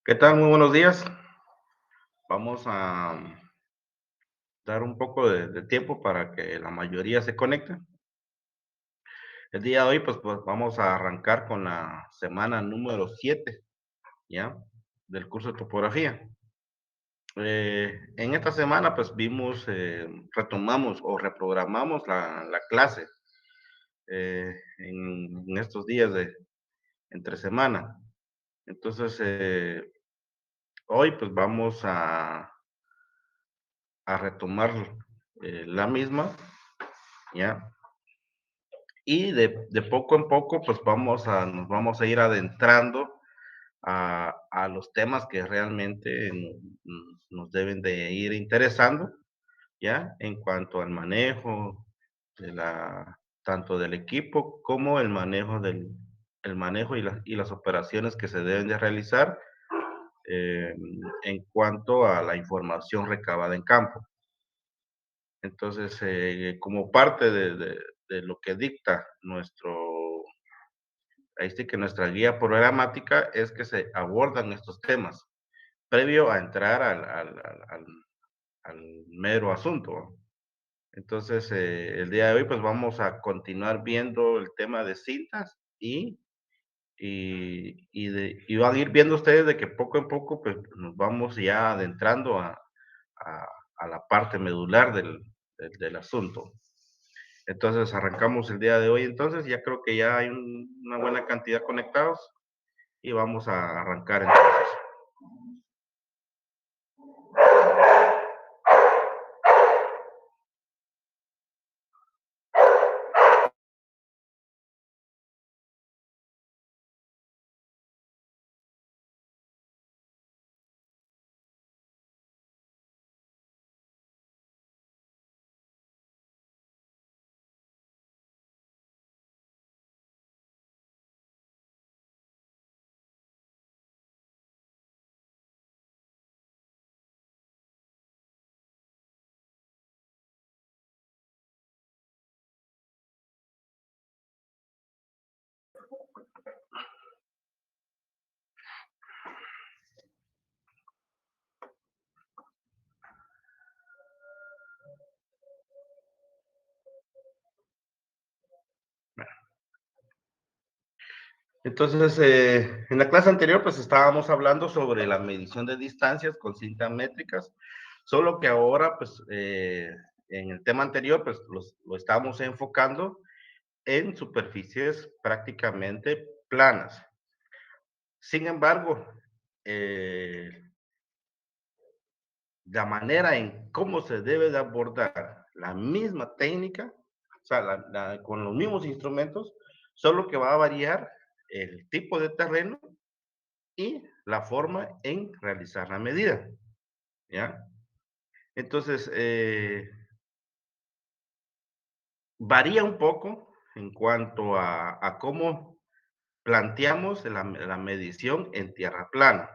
¿Qué tal? Muy buenos días. Vamos a dar un poco de tiempo para que la mayoría se conecte. El día de hoy, pues vamos a arrancar con la semana número 7, ¿ya? Del curso de topografía. En esta semana, pues retomamos o reprogramamos la clase en estos días de entre semana. Entonces, hoy pues vamos a retomar la misma, ¿ya? Y de poco en poco, pues nos vamos a ir adentrando a los temas que realmente nos deben de ir interesando, ¿ya? En cuanto al manejo tanto del equipo como el manejo y las operaciones que se deben de realizar eh, en cuanto a la información recabada en campo. Entonces, como parte de lo que dicta ahí sí que nuestra guía programática es que se abordan estos temas, previo a entrar al mero asunto, ¿no? Entonces, el día de hoy, pues vamos a continuar viendo el tema de cintas y van a ir viendo ustedes de que poco en poco, pues nos vamos ya adentrando a, a la parte medular del asunto. Entonces arrancamos el día de hoy, entonces ya creo que ya hay una buena cantidad conectados y vamos a arrancar entonces. Entonces, en la clase anterior, pues estábamos hablando sobre la medición de distancias con cintas métricas, solo que ahora, pues, en el tema anterior, pues lo estábamos enfocando en superficies prácticamente planas. Sin embargo, eh, la manera en cómo se debe de abordar la misma técnica, o sea, con los mismos instrumentos, solo que va a variar el tipo de terreno y la forma en realizar la medida, ¿ya? Entonces, varía un poco en cuanto a cómo planteamos la medición en tierra plana.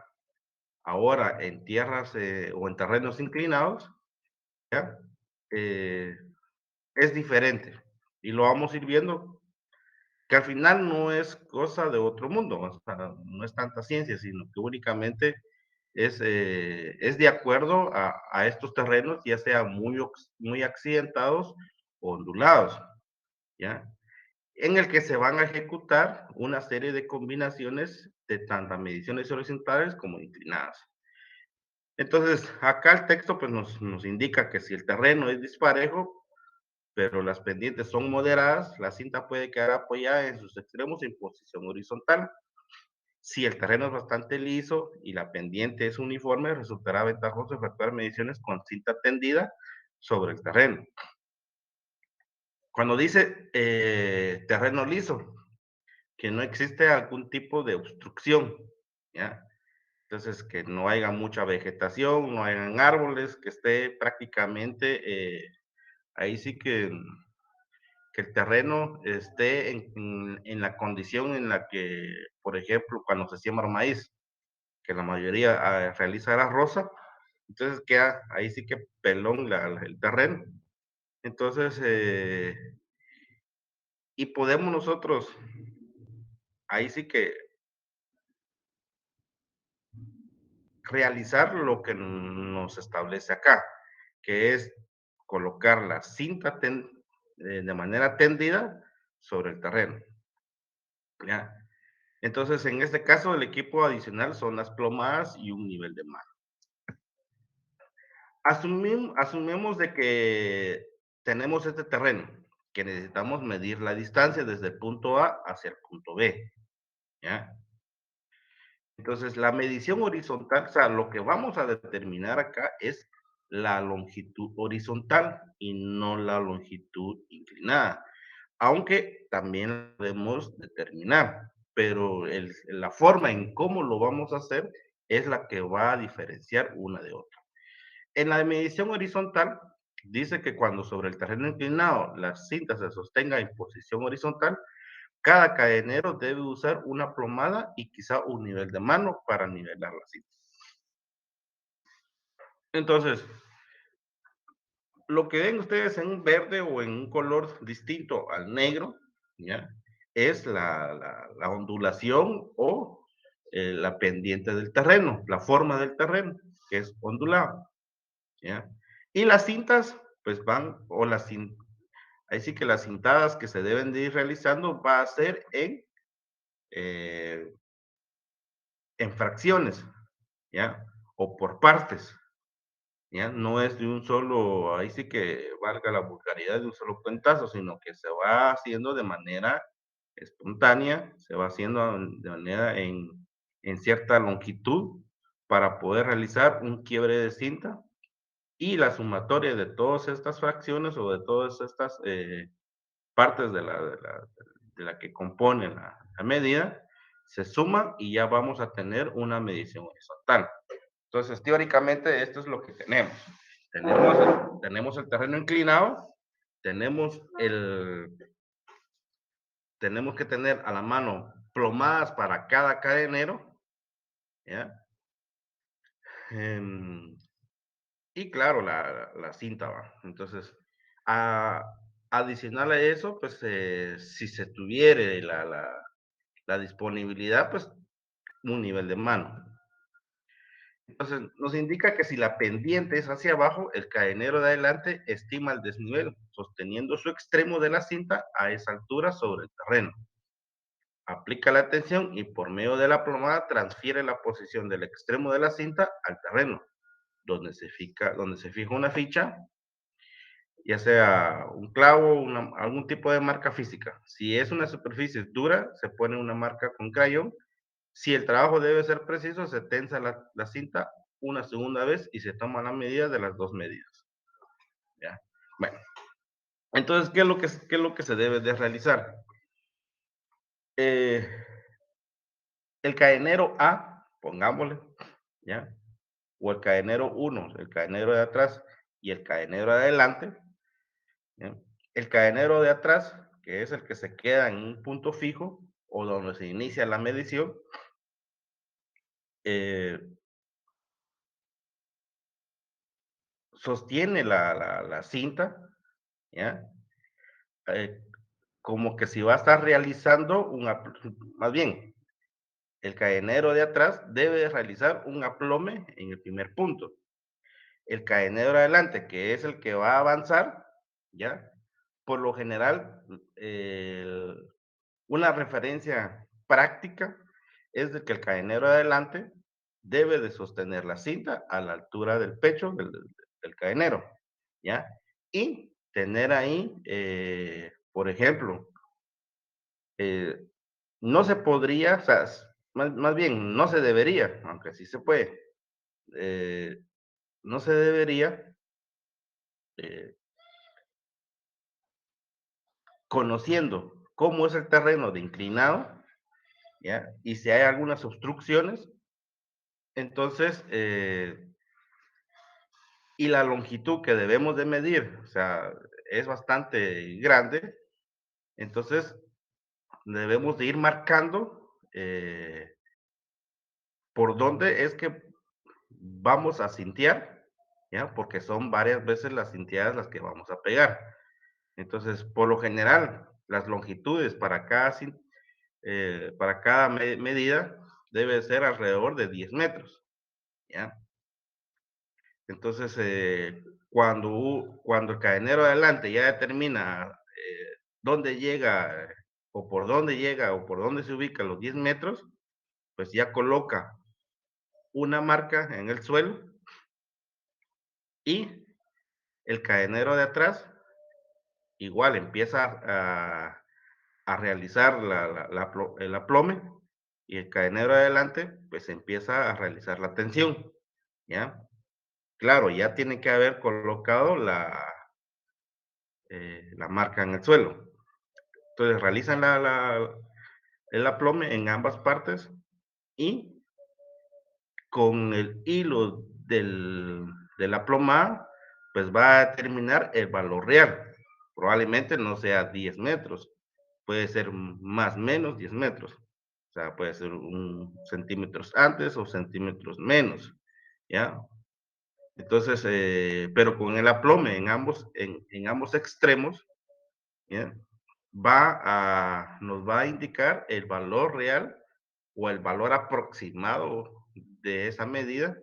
Ahora, en tierras o en terrenos inclinados, ¿ya? Eh, es diferente. Y lo vamos a ir viendo, que al final no es cosa de otro mundo, o sea, no es tanta ciencia, sino que únicamente es de acuerdo a estos terrenos, ya sean muy accidentados o ondulados, ¿ya? En el que se van a ejecutar una serie de combinaciones de tanto mediciones horizontales como inclinadas. Entonces, acá el texto pues nos indica que si el terreno es disparejo, pero las pendientes son moderadas, la cinta puede quedar apoyada en sus extremos en posición horizontal. Si el terreno es bastante liso y la pendiente es uniforme, resultará ventajoso efectuar mediciones con cinta tendida sobre el terreno. Cuando dice terreno liso, que no existe algún tipo de obstrucción, ¿ya? Entonces, que no haya mucha vegetación, no hayan árboles, que esté prácticamente, ahí sí que el terreno esté en la condición en la que, por ejemplo, cuando se siembra maíz, que la mayoría realiza la rosa, entonces queda ahí sí que pelón el terreno. Entonces, y podemos nosotros, ahí sí que realizar lo que nos establece acá, que es colocar la cinta de manera tendida sobre el terreno, ¿ya? Entonces, en este caso, el equipo adicional son las plomadas y un nivel de mano. Asumimos de que tenemos este terreno, que necesitamos medir la distancia desde el punto A hacia el punto B, ¿ya? Entonces, la medición horizontal, o sea, lo que vamos a determinar acá es la longitud horizontal y no la longitud inclinada, aunque también podemos determinar, pero la forma en cómo lo vamos a hacer es la que va a diferenciar una de otra. En la medición horizontal, dice que cuando sobre el terreno inclinado la cinta se sostenga en posición horizontal, cada cadenero debe usar una plomada y quizá un nivel de mano para nivelar la cinta. Entonces, lo que ven ustedes en un verde o en un color distinto al negro, ¿ya? Es la ondulación o la pendiente del terreno, la forma del terreno, que es ondulado, ¿ya? Y las cintas, pues van, o ahí sí que las cintadas que se deben de ir realizando va a ser eh, en fracciones, ¿ya? O por partes, ¿ya? No es de un solo, ahí sí que valga la vulgaridad, de un solo cuentazo, sino que se va haciendo de manera espontánea, se va haciendo de manera en cierta longitud para poder realizar un quiebre de cinta y la sumatoria de todas estas fracciones o de todas estas partes de la que compone la medida, se suman y ya vamos a tener una medición horizontal. Entonces, teóricamente, esto es lo que tenemos. Tenemos el terreno inclinado, tenemos tenemos que tener a la mano plomadas para cada cadenero, ¿ya? Em, y claro, la cinta va. Entonces, a, adicional a eso, pues si se tuviere la disponibilidad, pues un nivel de mano. Entonces, nos indica que si la pendiente es hacia abajo, el cadenero de adelante estima el desnivel, sosteniendo su extremo de la cinta a esa altura sobre el terreno. Aplica la tensión y por medio de la plomada transfiere la posición del extremo de la cinta al terreno, donde se fija una ficha, ya sea un clavo, algún tipo de marca física. Si es una superficie dura, se pone una marca con crayón. Si el trabajo debe ser preciso, se tensa la cinta una segunda vez y se toma la medida de las dos medidas. ¿Ya? Bueno, entonces, ¿qué es lo que se debe de realizar? Eh, el cadenero A, pongámosle, ¿ya? O el cadenero 1, el cadenero de atrás y el cadenero de adelante, ¿ya? El cadenero de atrás, que es el que se queda en un punto fijo o donde se inicia la medición, eh, sostiene la cinta, ¿ya? Eh, como que si va a estar realizando más bien, el cadenero de atrás debe realizar un aplome en el primer punto. El cadenero de adelante, que es el que va a avanzar, ¿ya? Por lo general, una referencia práctica es de que el cadenero de adelante debe de sostener la cinta a la altura del pecho del cadenero, ¿ya? Y tener ahí, por ejemplo, eh, no se podría, o sea, más bien, no se debería, aunque sí se puede, eh, no se debería, eh, conociendo cómo es el terreno de inclinado, ¿ya? Y si hay algunas obstrucciones, entonces, y la longitud que debemos de medir, o sea, es bastante grande, entonces debemos de ir marcando por dónde es que vamos a cintear, ¿ya? Porque son varias veces las cinteadas las que vamos a pegar. Entonces, por lo general, las longitudes para cada medida debe ser alrededor de 10 metros, ¿ya? Entonces, cuando el cadenero de adelante ya determina dónde llega, o por dónde llega, o por dónde se ubica los 10 metros, pues ya coloca una marca en el suelo y el cadenero de atrás igual empieza a realizar el aplome y el cadenero de adelante pues empieza a realizar la tensión, ¿ya? Claro, ya tiene que haber colocado la marca en el suelo. Entonces realizan el aplome en ambas partes y con el hilo de la plomada, pues va a determinar el valor real. Probablemente no sea 10 metros, puede ser más o menos 10 metros. O sea, puede ser un centímetros antes o centímetros menos, ¿ya? Entonces, pero con el aplome en ambos extremos, ¿ya? Nos va a indicar el valor real o el valor aproximado de esa medida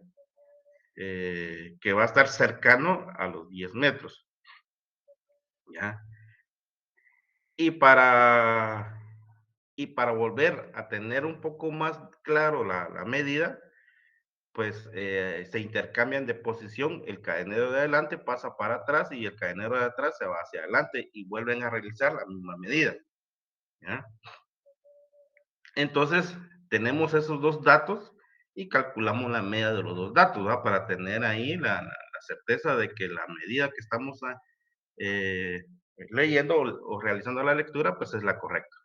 que va a estar cercano a los 10 metros, ¿ya? Y para, y para volver a tener un poco más claro la medida, pues se intercambian de posición, el cadenero de adelante pasa para atrás y el cadenero de atrás se va hacia adelante y vuelven a realizar la misma medida, ¿ya? Entonces, tenemos esos dos datos y calculamos la media de los dos datos, ¿va? Para tener ahí la certeza de que la medida que estamos eh, leyendo o realizando la lectura, pues es la correcta.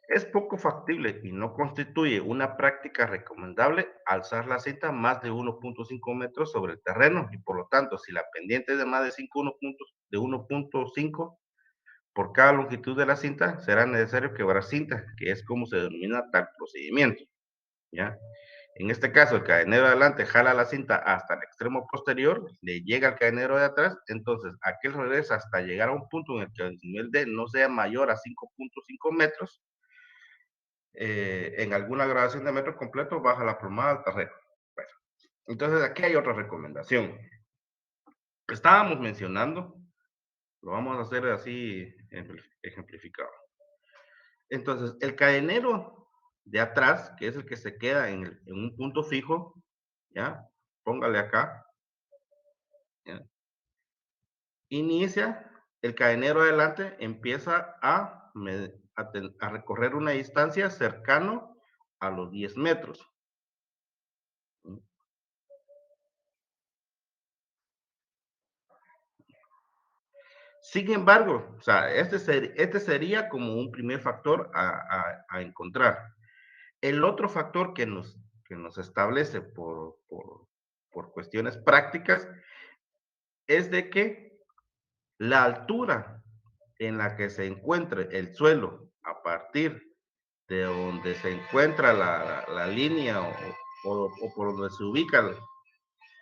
Es poco factible y no constituye una práctica recomendable alzar la cinta más de 1.5 metros sobre el terreno y por lo tanto, si la pendiente es de más de 1.5 por cada longitud de la cinta, será necesario quebrar cinta, que es como se denomina tal procedimiento, ¿ya? En este caso, el cadenero de adelante jala la cinta hasta el extremo posterior, le llega al cadenero de atrás, entonces aquel regresa hasta llegar a un punto en el que el nivel D no sea mayor a 5.5 metros. En alguna grabación de metro completo, baja la plomada al terreno. Bueno, entonces aquí hay otra recomendación. Estábamos mencionando, lo vamos a hacer así ejemplificado. Entonces, el cadenero de atrás, que es el que se queda en un punto fijo, ¿ya? Póngale acá, ¿ya? Inicia, el cadenero adelante empieza a recorrer una distancia cercano a los 10 metros. Sin embargo, o sea, este sería como un primer factor a encontrar. El otro factor que nos establece por cuestiones prácticas es de que la altura en la que se encuentre el suelo a partir de donde se encuentra la línea o por donde se ubica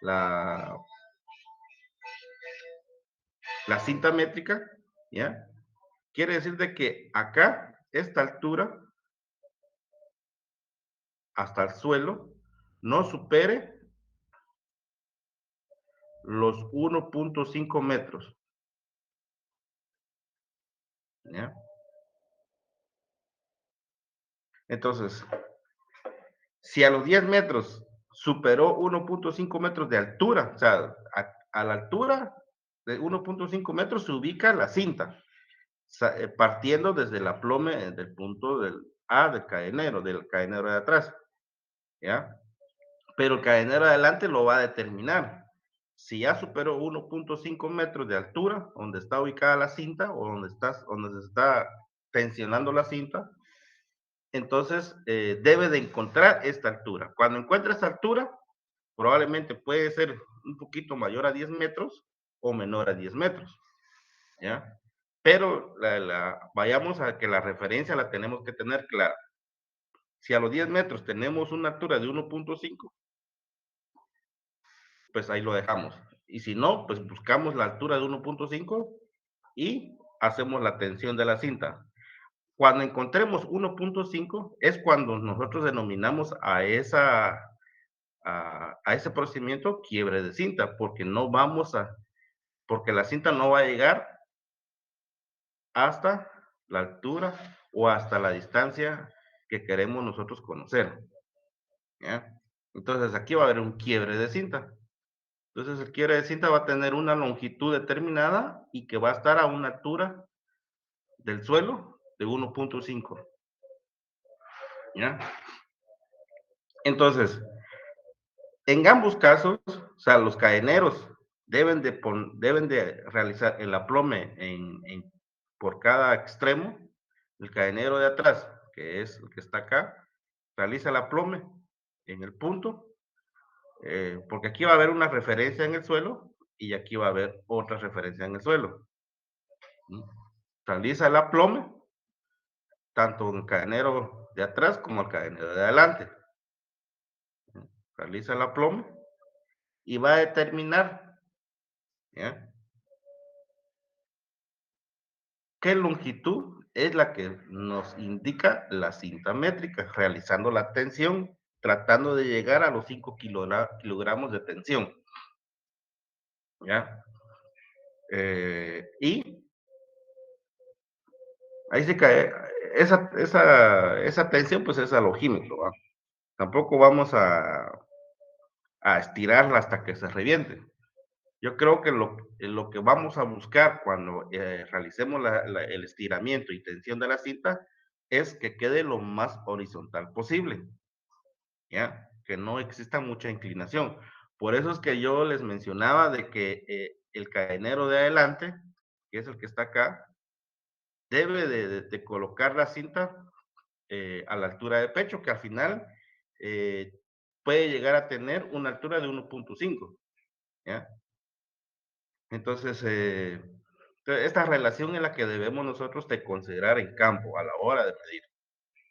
la, la cinta métrica, ¿ya? Quiere decir de que acá, esta altura, hasta el suelo, no supere los 1.5 metros, ¿ya? Entonces, si a los 10 metros superó 1.5 metros de altura, o sea, a la altura de 1.5 metros se ubica la cinta, partiendo desde el aplome del punto del A del cadenero de atrás, ¿ya? Pero el cadenero de adelante lo va a determinar. Si ya superó 1.5 metros de altura, donde está ubicada la cinta o donde se está tensionando la cinta, entonces debe de encontrar esta altura. Cuando encuentre esta altura, probablemente puede ser un poquito mayor a 10 metros o menor a 10 metros, ¿ya? Pero vayamos a que la referencia la tenemos que tener clara. Si a los 10 metros tenemos una altura de 1.5, pues ahí lo dejamos. Y si no, pues buscamos la altura de 1.5 y hacemos la tensión de la cinta. Cuando encontremos 1.5 es cuando nosotros denominamos a ese procedimiento quiebre de cinta, porque la cinta no va a llegar hasta la altura o hasta la distancia que queremos nosotros conocer, ¿ya? Entonces aquí va a haber un quiebre de cinta. Entonces el quiebre de cinta va a tener una longitud determinada y que va a estar a una altura del suelo de 1.5, ¿ya? Entonces, en ambos casos, o sea, los cadeneros deben de realizar el aplome por cada extremo. El cadenero de atrás, que es el que está acá, realiza el aplome en el punto, porque aquí va a haber una referencia en el suelo y aquí va a haber otra referencia en el suelo. ¿Mm? Realiza el aplome, tanto el cadenero de atrás como el cadenero de adelante. Realiza el aplome y va a determinar, ¿ya?, qué longitud es la que nos indica la cinta métrica, realizando la tensión, tratando de llegar a los 5 kilogramos de tensión, ¿ya? Y ahí sí cae, esa tensión, pues es alogímetro, ¿va? Tampoco vamos a estirarla hasta que se reviente. Yo creo que lo que vamos a buscar cuando realicemos el estiramiento y tensión de la cinta es que quede lo más horizontal posible, ¿ya? Que no exista mucha inclinación. Por eso es que yo les mencionaba de que el cadenero de adelante, que es el que está acá, debe de colocar la cinta a la altura de pecho, que al final eh, puede llegar a tener una altura de 1.5, ¿ya? Entonces, esta relación es la que debemos nosotros de considerar en campo a la hora de medir,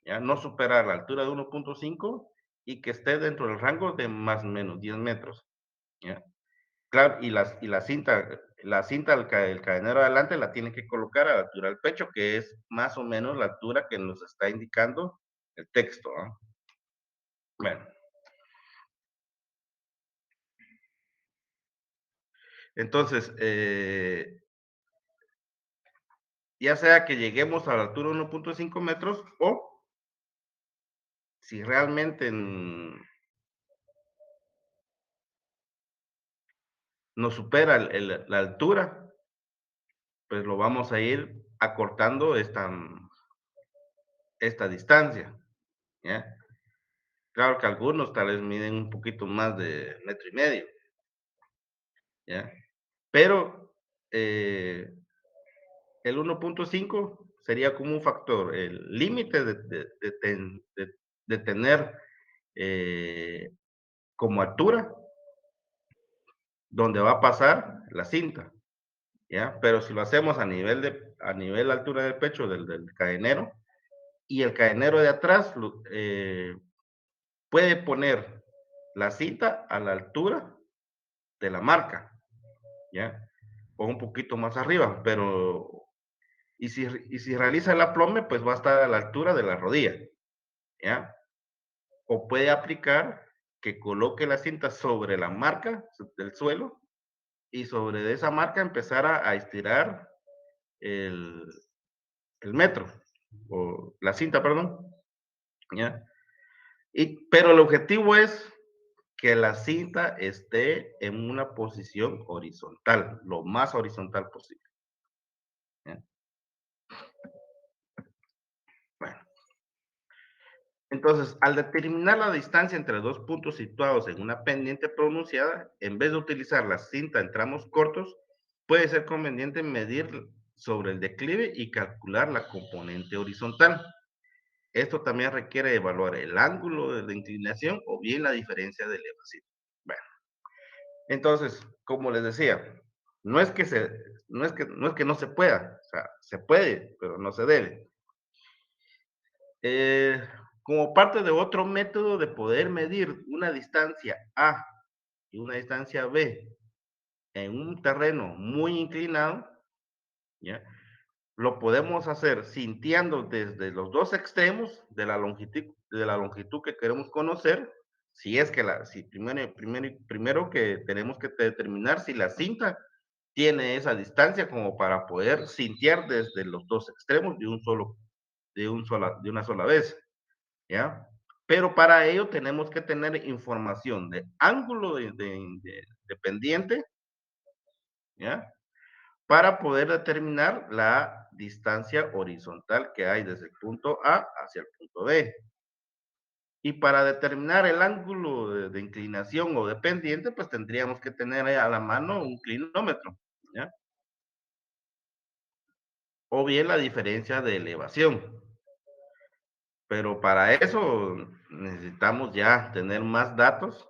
¿ya? No superar la altura de 1.5 y que esté dentro del rango de más o menos 10 metros, ¿ya? Claro, y la cinta el cadenero adelante la tiene que colocar a la altura del pecho, que es más o menos la altura que nos está indicando el texto, ¿no? Bueno, entonces, ya sea que lleguemos a la altura de 1.5 metros o si realmente nos supera la altura, pues lo vamos a ir acortando esta distancia, ¿ya? Claro que algunos tal vez miden un poquito más de metro y medio, ¿ya? Pero el 1.5 sería como un factor, el límite de tener eh, como altura donde va a pasar la cinta, ¿ya? Pero si lo hacemos a nivel altura del pecho del cadenero, y el cadenero de atrás puede poner la cinta a la altura de la marca, ¿ya? O un poquito más arriba, pero y si realiza el aplome, pues va a estar a la altura de la rodilla, ¿ya? O puede aplicar que coloque la cinta sobre la marca del suelo y sobre esa marca empezar a estirar el, el metro, o la cinta, perdón, ¿ya? Pero el objetivo es que la cinta esté en una posición horizontal, lo más horizontal posible, ¿ya? Bueno, entonces, al determinar la distancia entre dos puntos situados en una pendiente pronunciada, en vez de utilizar la cinta en tramos cortos, puede ser conveniente medir sobre el declive y calcular la componente horizontal. Esto también requiere evaluar el ángulo de la inclinación o bien la diferencia de elevación. Bueno, entonces, como les decía, no es que se, no es que no se pueda, o sea, se puede, pero no se debe. Eh, como parte de otro método de poder medir una distancia A y una distancia B en un terreno muy inclinado, ¿ya? lo podemos hacer sintiendo desde los dos extremos de la longitud que queremos conocer, si es que si primero que tenemos que determinar si la cinta tiene esa distancia como para poder sintear desde los dos extremos de una sola vez, ¿ya? Pero para ello tenemos que tener información de ángulo de pendiente, ¿ya? Para poder determinar la distancia horizontal que hay desde el punto A hacia el punto B. Y para determinar el ángulo de inclinación o de pendiente, pues tendríamos que tener a la mano un clinómetro, ¿ya? O bien la diferencia de elevación. Pero para eso necesitamos ya tener más datos.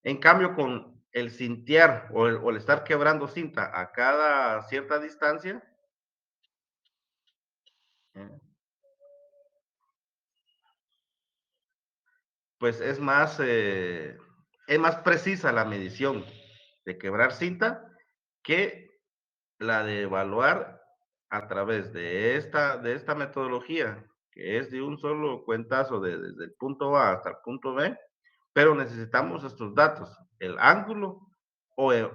En cambio, con el cintear o el estar quebrando cinta a cada cierta distancia, ¿eh? Pues es más precisa la medición de quebrar cinta que la de evaluar a través de esta metodología, que es de un solo cuentazo desde el punto A hasta el punto B, pero necesitamos estos datos, el ángulo o, eh,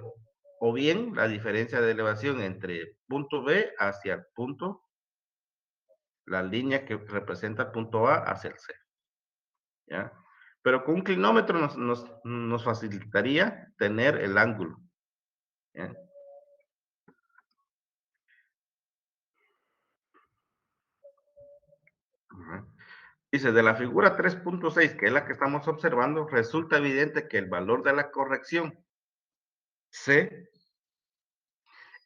o bien la diferencia de elevación entre punto B hacia el punto, la línea que representa el punto A hacia el C, ¿ya? Pero con un clinómetro nos facilitaría tener el ángulo, ¿ya? Ajá. Dice, de la figura 3.6, que es la que estamos observando, resulta evidente que el valor de la corrección C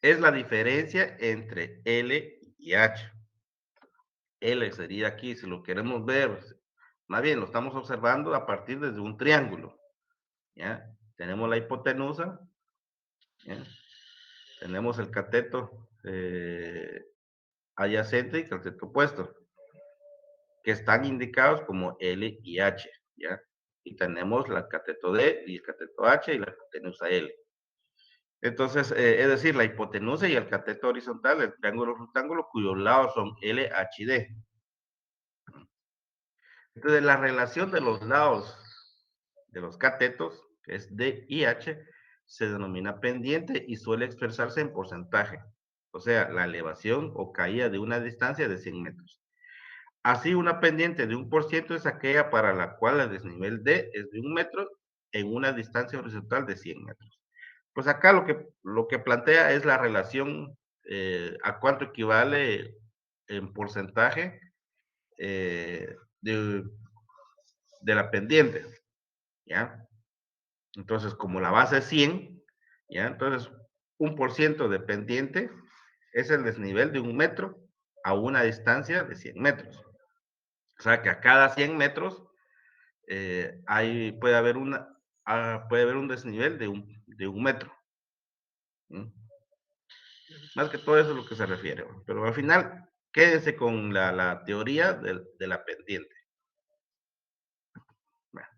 es la diferencia entre L y H. L sería aquí, si lo queremos ver, más bien lo estamos observando a partir de un triángulo, ¿ya? Tenemos la hipotenusa, ¿ya? Tenemos el cateto adyacente y el cateto opuesto, que están indicados como L y H, ¿ya? Y tenemos la cateto D y el cateto H y la hipotenusa L. Entonces, es decir, la hipotenusa y el cateto horizontal del triángulo rectángulo cuyos lados son L, H y D. Entonces, la relación de los lados de los catetos, que es D y H, se denomina pendiente y suele expresarse en porcentaje, o sea, la elevación o caída de una distancia de 100 metros. Así, una pendiente de 1% es aquella para la cual el desnivel D es de 1 metro en una distancia horizontal de 100 metros. Pues acá lo que plantea es la relación a cuánto equivale en porcentaje de la pendiente, ¿ya? Entonces, como la base es 100, ¿ya? Entonces, 1% de pendiente es el desnivel de 1 metro a una distancia de 100 metros. O sea que a cada 100 metros puede haber puede haber un desnivel de un metro. ¿Mm? Más que todo eso es lo que se refiere. Pero al final, quédese con la teoría de la pendiente. Bueno,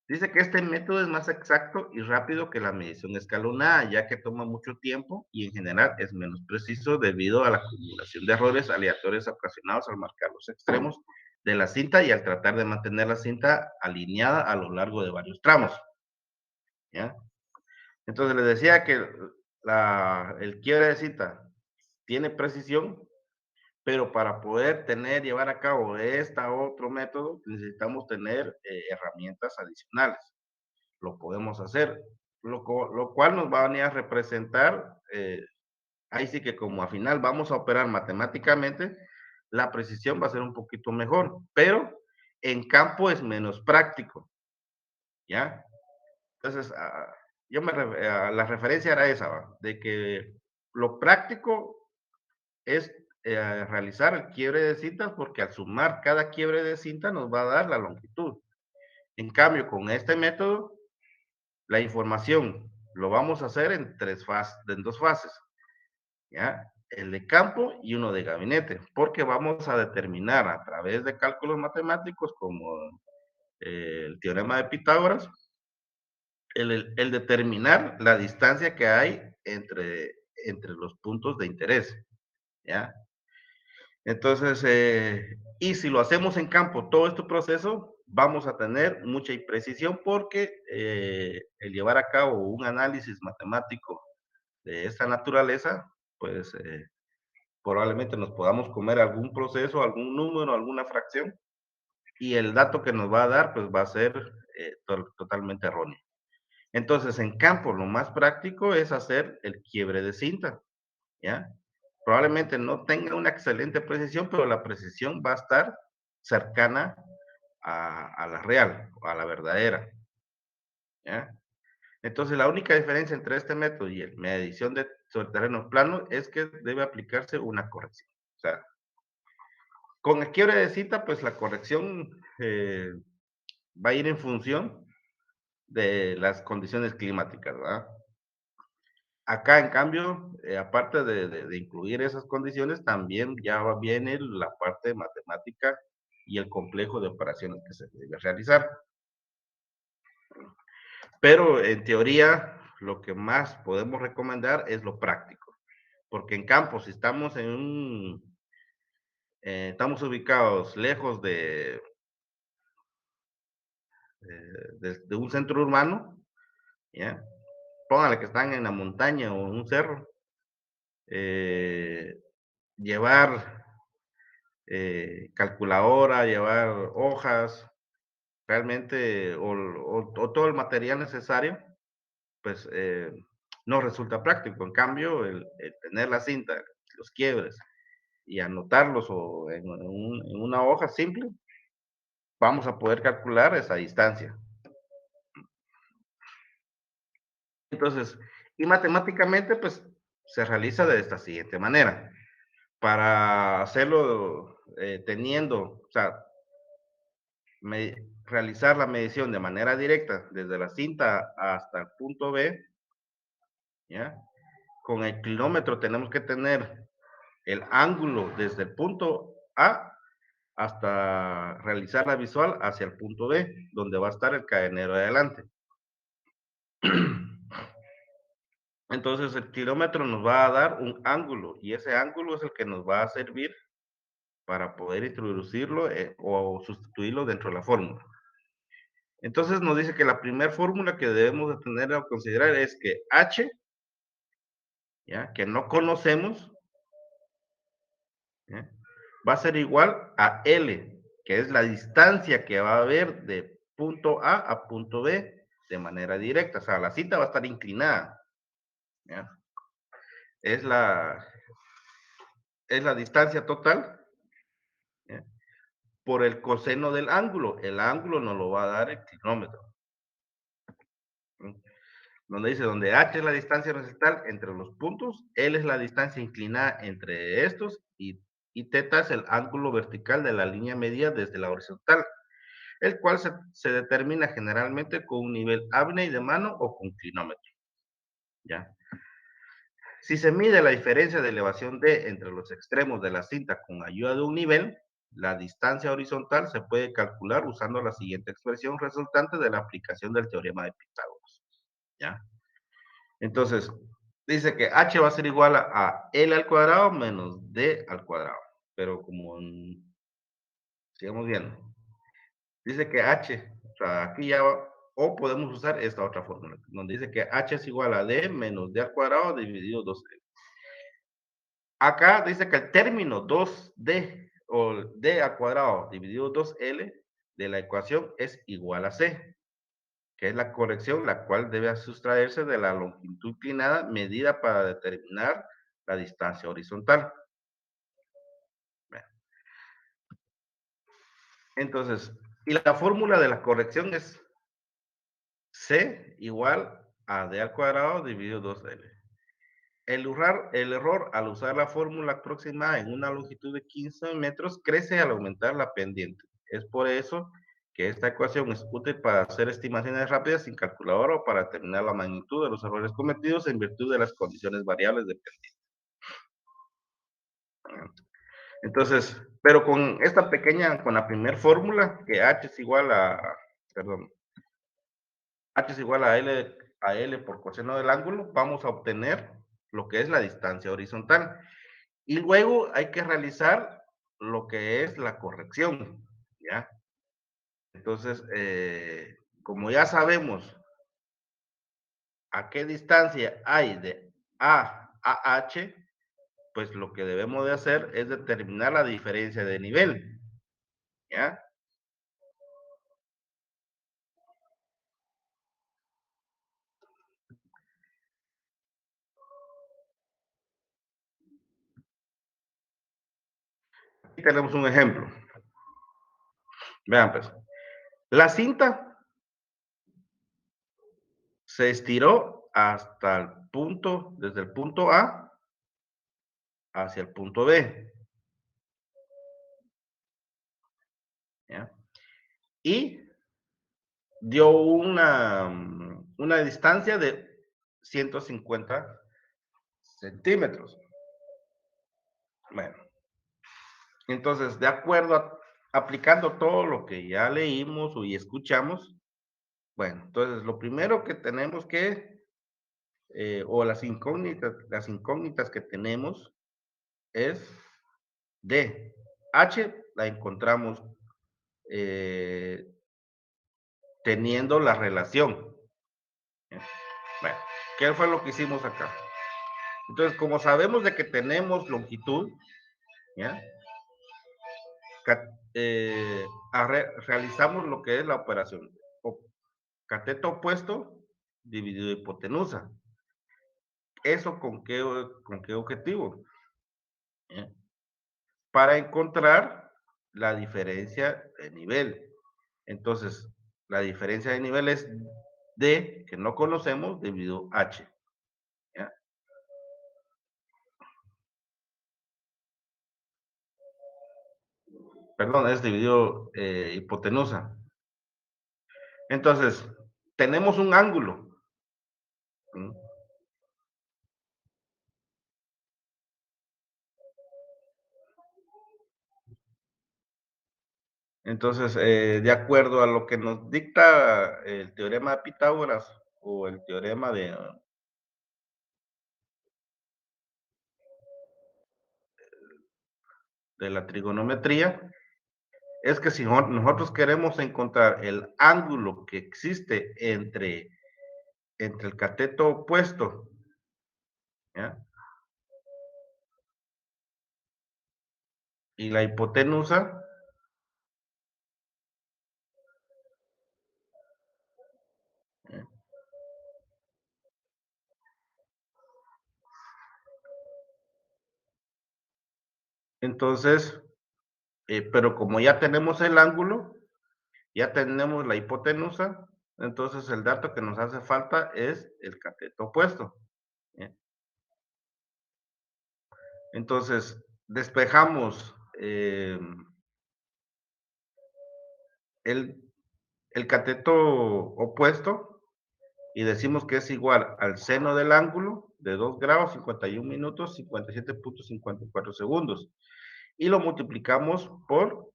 dice que este método es más exacto y rápido que la medición escalonada, ya que toma mucho tiempo y en general es menos preciso debido a la acumulación de errores aleatorios ocasionados al marcar los extremos de la cinta y al tratar de mantener la cinta alineada a lo largo de varios tramos, ¿ya? Entonces les decía que el quiebre de cinta tiene precisión, pero para poder llevar a cabo otro método, necesitamos tener herramientas adicionales. Lo podemos hacer, lo cual nos va a venir a representar, ahí sí que como al final vamos a operar matemáticamente, la precisión va a ser un poquito mejor, pero en campo es menos práctico, ¿ya? Entonces, la referencia era esa, ¿va? De que lo práctico es realizar el quiebre de cintas porque al sumar cada quiebre de cinta nos va a dar la longitud. En cambio, con este método, la información lo vamos a hacer en dos fases, ¿ya? El de campo y uno de gabinete, porque vamos a determinar a través de cálculos matemáticos como el teorema de Pitágoras, el determinar la distancia que hay entre los puntos de interés. ¿ya? Entonces, y si lo hacemos en campo, todo este proceso, vamos a tener mucha imprecisión porque el llevar a cabo un análisis matemático de esta naturaleza, pues probablemente nos podamos comer algún proceso, algún número, alguna fracción, y el dato que nos va a dar, pues va a ser totalmente erróneo. Entonces, en campo, lo más práctico es hacer el quiebre de cinta, ¿ya? Probablemente no tenga una excelente precisión, pero la precisión va a estar cercana a la real, a la verdadera, ¿ya? Entonces, la única diferencia entre este método y el medición de sobre terreno plano es que debe aplicarse una corrección. O sea, con el quiebre de cita, pues la corrección va a ir en función de las condiciones climáticas, ¿verdad? Acá, en cambio, aparte de incluir esas condiciones, también ya viene la parte matemática y el complejo de operaciones que se debe realizar. Pero en teoría, lo que más podemos recomendar es lo práctico, porque en campo, si estamos estamos ubicados lejos de un centro urbano, ¿ya? Póngale que están en la montaña o en un cerro, eh, llevar calculadora, llevar hojas, realmente, o todo el material necesario, pues no resulta práctico. En cambio, el tener la cinta, los quiebres y anotarlos o en una hoja simple, vamos a poder calcular esa distancia. Entonces, y matemáticamente, pues se realiza de esta siguiente manera. Para hacerlo teniendo, o sea, realizar la medición de manera directa desde la cinta hasta el punto B, ¿ya? Con el kilómetro tenemos que tener el ángulo desde el punto A hasta realizar la visual hacia el punto B, donde va a estar el cadenero de adelante. Entonces el kilómetro nos va a dar un ángulo y ese ángulo es el que nos va a servir para poder introducirlo o sustituirlo dentro de la fórmula. Entonces nos dice que la primera fórmula que debemos de tener a considerar es que h, ¿ya? Que no conocemos, ¿ya? Va a ser igual a L, que es la distancia que va a haber de punto A punto B de manera directa. O sea, la cita va a estar inclinada, ¿ya? Es la, es la distancia total, ¿ya? Por el coseno del ángulo. El ángulo nos lo va a dar el kilómetro. ¿Sí? Donde dice, donde h es la distancia horizontal entre los puntos, L es la distancia inclinada entre estos y θ es el ángulo vertical de la línea media desde la horizontal, el cual se determina generalmente con un nivel ABNEY de mano o con clinómetro, ¿ya? Si se mide la diferencia de elevación D entre los extremos de la cinta con ayuda de un nivel, la distancia horizontal se puede calcular usando la siguiente expresión resultante de la aplicación del teorema de Pitágoras, ¿ya? Entonces, dice que h va a ser igual a L al cuadrado menos D al cuadrado, pero como sigamos viendo, dice que h, o sea, aquí ya o podemos usar esta otra fórmula, donde dice que h es igual a d menos d al cuadrado dividido 2l. Acá dice que el término 2d o d al cuadrado dividido 2l de la ecuación es igual a c, que es la corrección la cual debe sustraerse de la longitud inclinada medida para determinar la distancia horizontal. Entonces, y la fórmula de la corrección es C igual a D al cuadrado dividido 2L. El error al usar la fórmula aproximada en una longitud de 15 metros crece al aumentar la pendiente. Es por eso que esta ecuación es útil para hacer estimaciones rápidas sin calculadora o para determinar la magnitud de los errores cometidos en virtud de las condiciones variables de pendiente. Entonces, pero con esta pequeña, con la primera fórmula, que h es igual a, perdón, h es igual a L por coseno del ángulo, vamos a obtener lo que es la distancia horizontal. Y luego hay que realizar lo que es la corrección, ¿ya? Entonces, como ya sabemos a qué distancia hay de A a H, pues lo que debemos de hacer es determinar la diferencia de nivel, ¿ya? Aquí tenemos un ejemplo. Vean, pues, la cinta se estiró hasta el punto, desde el punto A hacia el punto B, ¿ya? Y dio una distancia de 150 centímetros. Bueno, entonces, de acuerdo aplicando todo lo que ya leímos y escuchamos, bueno, entonces lo primero que tenemos que, o las incógnitas que tenemos es D. H la encontramos eh, teniendo la relación. ¿Ya? Bueno, ¿qué fue lo que hicimos acá? Entonces, como sabemos de que tenemos longitud, ¿ya? Realizamos lo que es la operación. Cateto opuesto dividido hipotenusa. ¿Eso con qué objetivo? ¿Ya? Para encontrar la diferencia de nivel. Entonces, la diferencia de nivel es D, que no conocemos, dividido H. ¿Ya? Perdón, es dividido hipotenusa. Entonces, tenemos un ángulo. ¿Mm? Entonces, de acuerdo a lo que nos dicta el teorema de Pitágoras o el teorema de la trigonometría, es que si nosotros queremos encontrar el ángulo que existe entre el cateto opuesto, ¿ya? Y la hipotenusa, ¿ya? Entonces, pero como ya tenemos el ángulo, ya tenemos la hipotenusa, entonces el dato que nos hace falta es el cateto opuesto. ¿Ya? Entonces, despejamos el, el cateto opuesto y decimos que es igual al seno del ángulo de 2 grados, 51 minutos, 57.54 segundos. Y lo multiplicamos por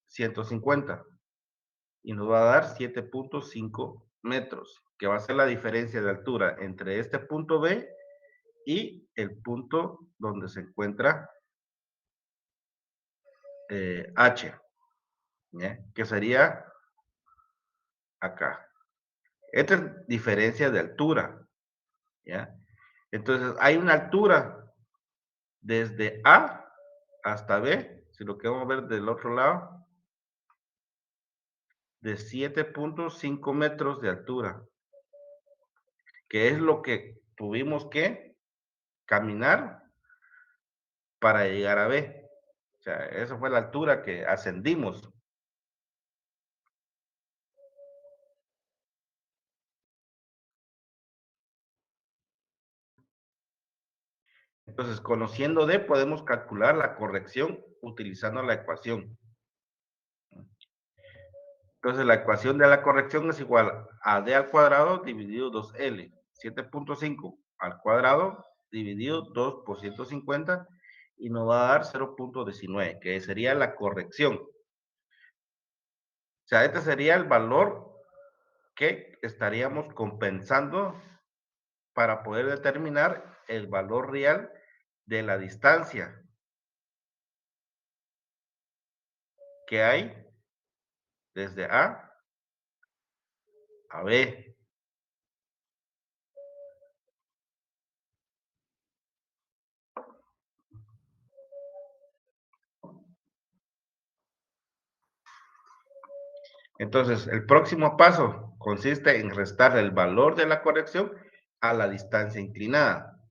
150 y nos va a dar 7.5 metros, que va a ser la diferencia de altura entre este punto B y el punto donde se encuentra H, ¿ya? Que sería acá. Esta es diferencia de altura, ¿ya? Entonces, hay una altura desde A hasta B, si lo queremos ver del otro lado, de 7.5 metros de altura, que es lo que tuvimos que caminar para llegar a B. O sea, esa fue la altura que ascendimos. Entonces, conociendo D, podemos calcular la corrección utilizando la ecuación. Entonces, la ecuación de la corrección es igual a D al cuadrado dividido 2L. 7.5 al cuadrado dividido 2 por 150 y nos va a dar 0.19, que sería la corrección. O sea, este sería el valor que estaríamos compensando para poder determinar el valor real de la distancia que hay desde a B. Entonces, el próximo paso consiste en restar el valor de la corrección a la distancia inclinada.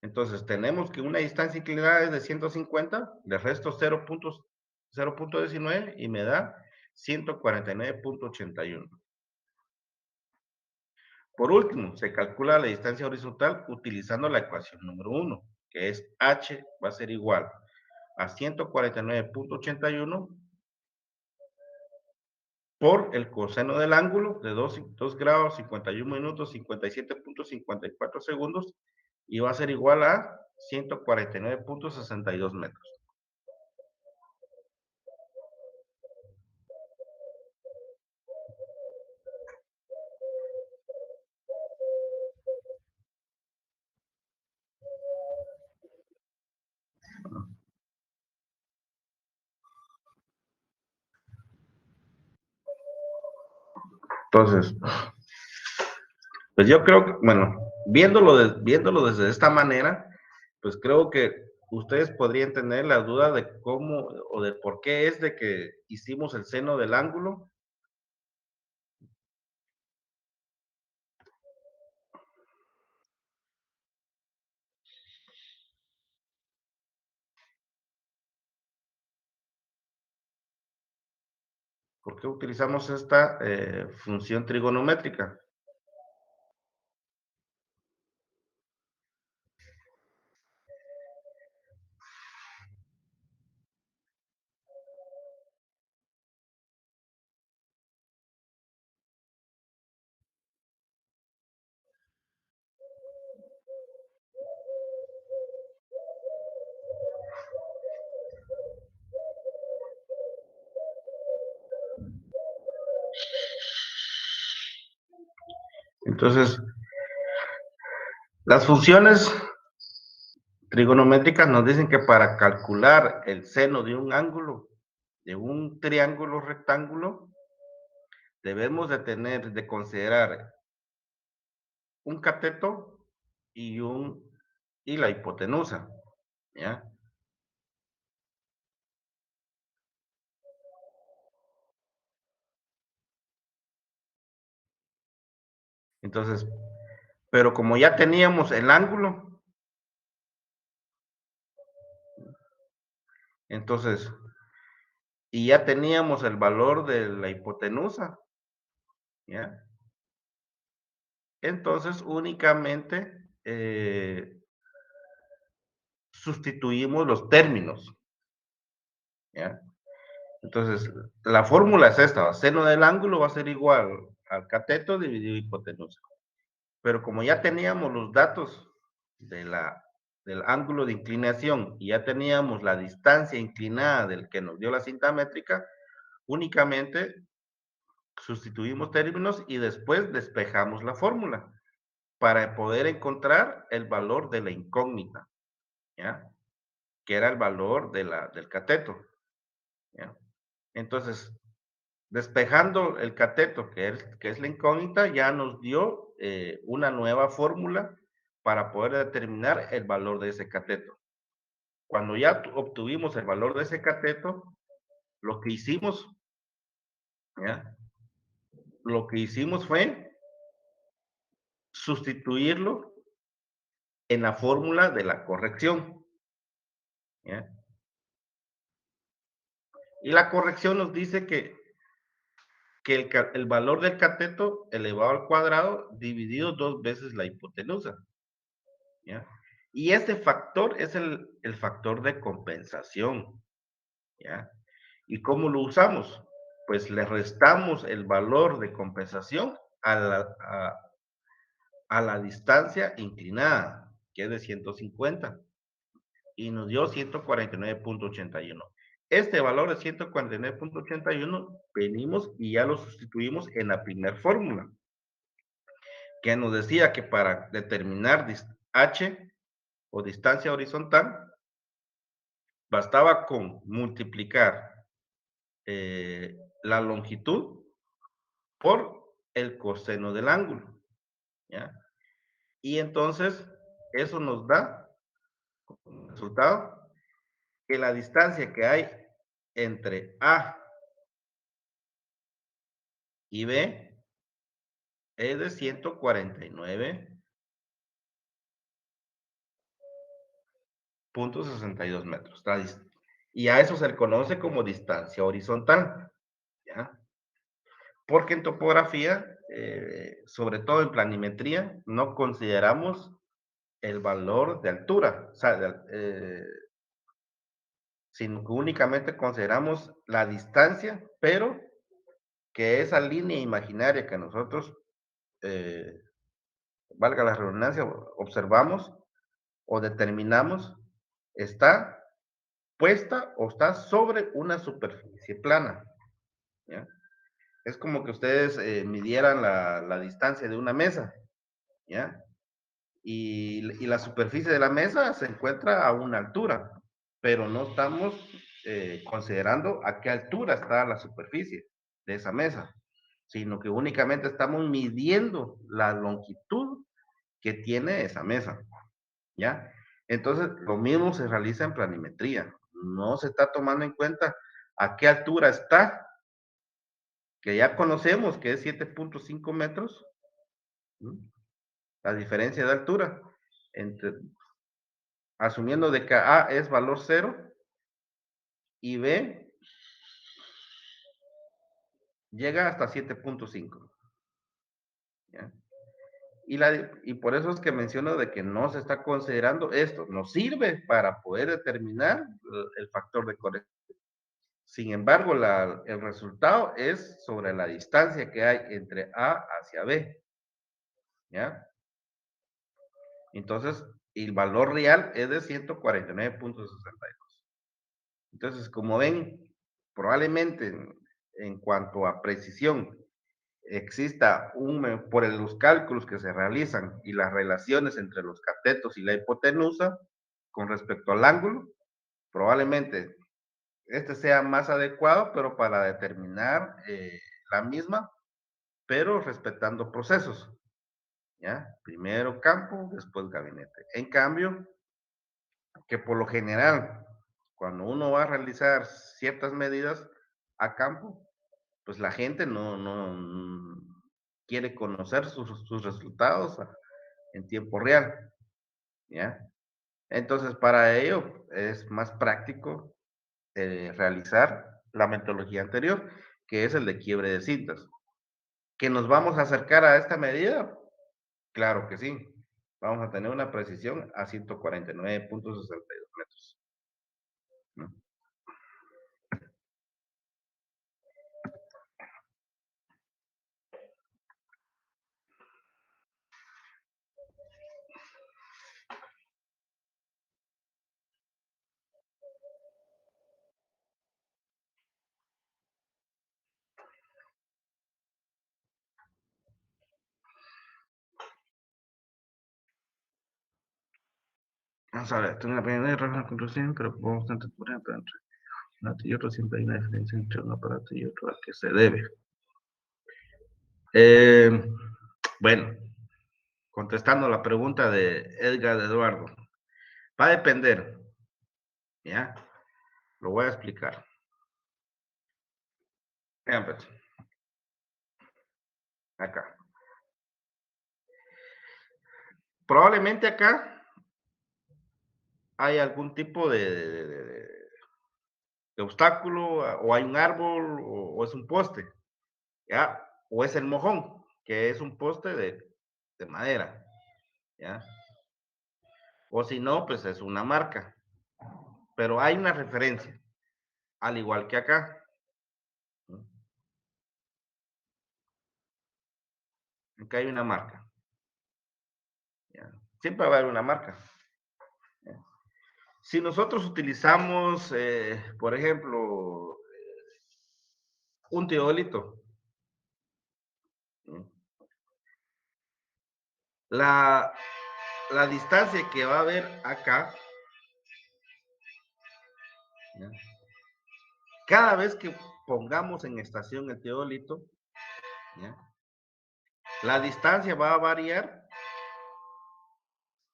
Entonces, tenemos que una distancia inclinada es de 150, le resto 0.19 y me da 149.81. Por último, se calcula la distancia horizontal utilizando la ecuación número 1, que es h va a ser igual a 149.81 por el coseno del ángulo de 2 grados, 51 minutos, 57.54 segundos, y va a ser igual a 149.62 metros. Entonces, pues yo creo que, bueno, viéndolo desde esta manera, pues creo que ustedes podrían tener la duda de cómo o de por qué es de que hicimos el seno del ángulo. ¿Por qué utilizamos esta función trigonométrica? Entonces, las funciones trigonométricas nos dicen que para calcular el seno de un ángulo, de un triángulo rectángulo, debemos de considerar un cateto y la hipotenusa, ¿ya? Entonces, pero como ya teníamos el ángulo, entonces, y ya teníamos el valor de la hipotenusa, ¿ya? Entonces, únicamente sustituimos los términos, ¿ya? Entonces, la fórmula es esta, seno del ángulo va a ser igual al cateto dividido hipotenusa. Pero como ya teníamos los datos de del ángulo de inclinación y ya teníamos la distancia inclinada del que nos dio la cinta métrica, únicamente sustituimos términos y después despejamos la fórmula para poder encontrar el valor de la incógnita, ¿ya? Que era el valor del cateto, ¿ya? Entonces, despejando el cateto, que es la incógnita, ya nos dio una nueva fórmula para poder determinar el valor de ese cateto. Cuando ya obtuvimos el valor de ese cateto, lo que hicimos, ¿ya? Lo que hicimos fue sustituirlo en la fórmula de la corrección, ¿ya? Y la corrección nos dice que el valor del cateto elevado al cuadrado dividido dos veces la hipotenusa, ¿ya? Y ese factor es el factor de compensación, ¿ya? ¿Y cómo lo usamos? Pues le restamos el valor de compensación a la distancia inclinada, que es de 150, y nos dio 149.81. Este valor de 149.81 venimos y ya lo sustituimos en la primera fórmula, que nos decía que para determinar h o distancia horizontal, bastaba con multiplicar la longitud por el coseno del ángulo, ¿ya? Y entonces eso nos da como resultado que la distancia que hay entre A y B es de 149.62 metros. Y a eso se le conoce como distancia horizontal, ¿ya? Porque en topografía, sobre todo en planimetría, no consideramos el valor de altura, o sea, sino que únicamente consideramos la distancia, pero que esa línea imaginaria que nosotros, eh, valga la redundancia, observamos o determinamos, está puesta o está sobre una superficie plana, ¿ya? Es como que ustedes midieran la distancia de una mesa, ¿ya? Y la superficie de la mesa se encuentra a una altura, pero no estamos considerando a qué altura está la superficie de esa mesa, sino que únicamente estamos midiendo la longitud que tiene esa mesa, ¿ya? Entonces, lo mismo se realiza en planimetría. No se está tomando en cuenta a qué altura está, que ya conocemos que es 7.5 metros, ¿no? La diferencia de altura, entre, asumiendo de que A es valor cero y B llega hasta 7.5, ¿ya? Y por eso es que menciono de que no se está considerando esto, nos sirve para poder determinar el factor de corrección. Sin embargo, el resultado es sobre la distancia que hay entre A hacia B, ¿ya? Entonces, el valor real es de 149.62. Entonces, como ven, probablemente en cuanto a precisión exista por los cálculos que se realizan y las relaciones entre los catetos y la hipotenusa con respecto al ángulo, probablemente este sea más adecuado, pero para determinar la misma, pero respetando procesos, ¿ya? Primero campo, después gabinete. En cambio, que por lo general, cuando uno va a realizar ciertas medidas a campo, pues la gente no quiere conocer sus resultados en tiempo real, ¿ya? Entonces, para ello es más práctico realizar la metodología anterior, que es el de quiebre de cintas. ¿Que nos vamos a acercar a esta medida? Claro que sí. Vamos a tener una precisión a 149.62 metros, ¿no? Vamos a ver, tengo la primera error en la conclusión, pero vamos a intentar entre un aparato y otro, siempre hay una diferencia entre un aparato y otro a qué se debe. Eh, bueno, contestando la pregunta de Edgar Eduardo, va a depender, ¿ya? Lo voy a explicar. Vean, pues, acá. Probablemente acá hay algún tipo de obstáculo, o hay un árbol, o es un poste, ¿ya? O es el mojón, que es un poste de madera, ¿ya? O si no, pues es una marca. Pero hay una referencia, al igual que acá, ¿no? Acá hay una marca, ¿ya? Siempre va a haber una marca, ¿ya? Si nosotros utilizamos, por ejemplo, un teodolito, ¿no? La, la distancia que va a haber acá, ¿ya? Cada vez que pongamos en estación el teodolito, ¿ya? La distancia va a variar,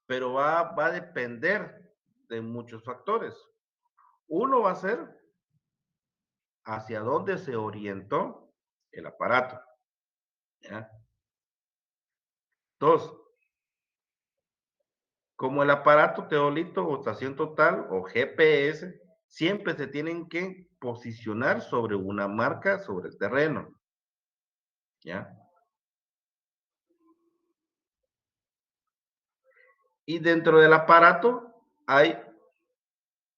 pero va a depender de muchos factores. Uno va a ser hacia dónde se orientó el aparato, ¿ya? Dos, como el aparato teolito o estación total o GPS, siempre se tienen que posicionar sobre una marca sobre el terreno, ¿ya? Y dentro del aparato hay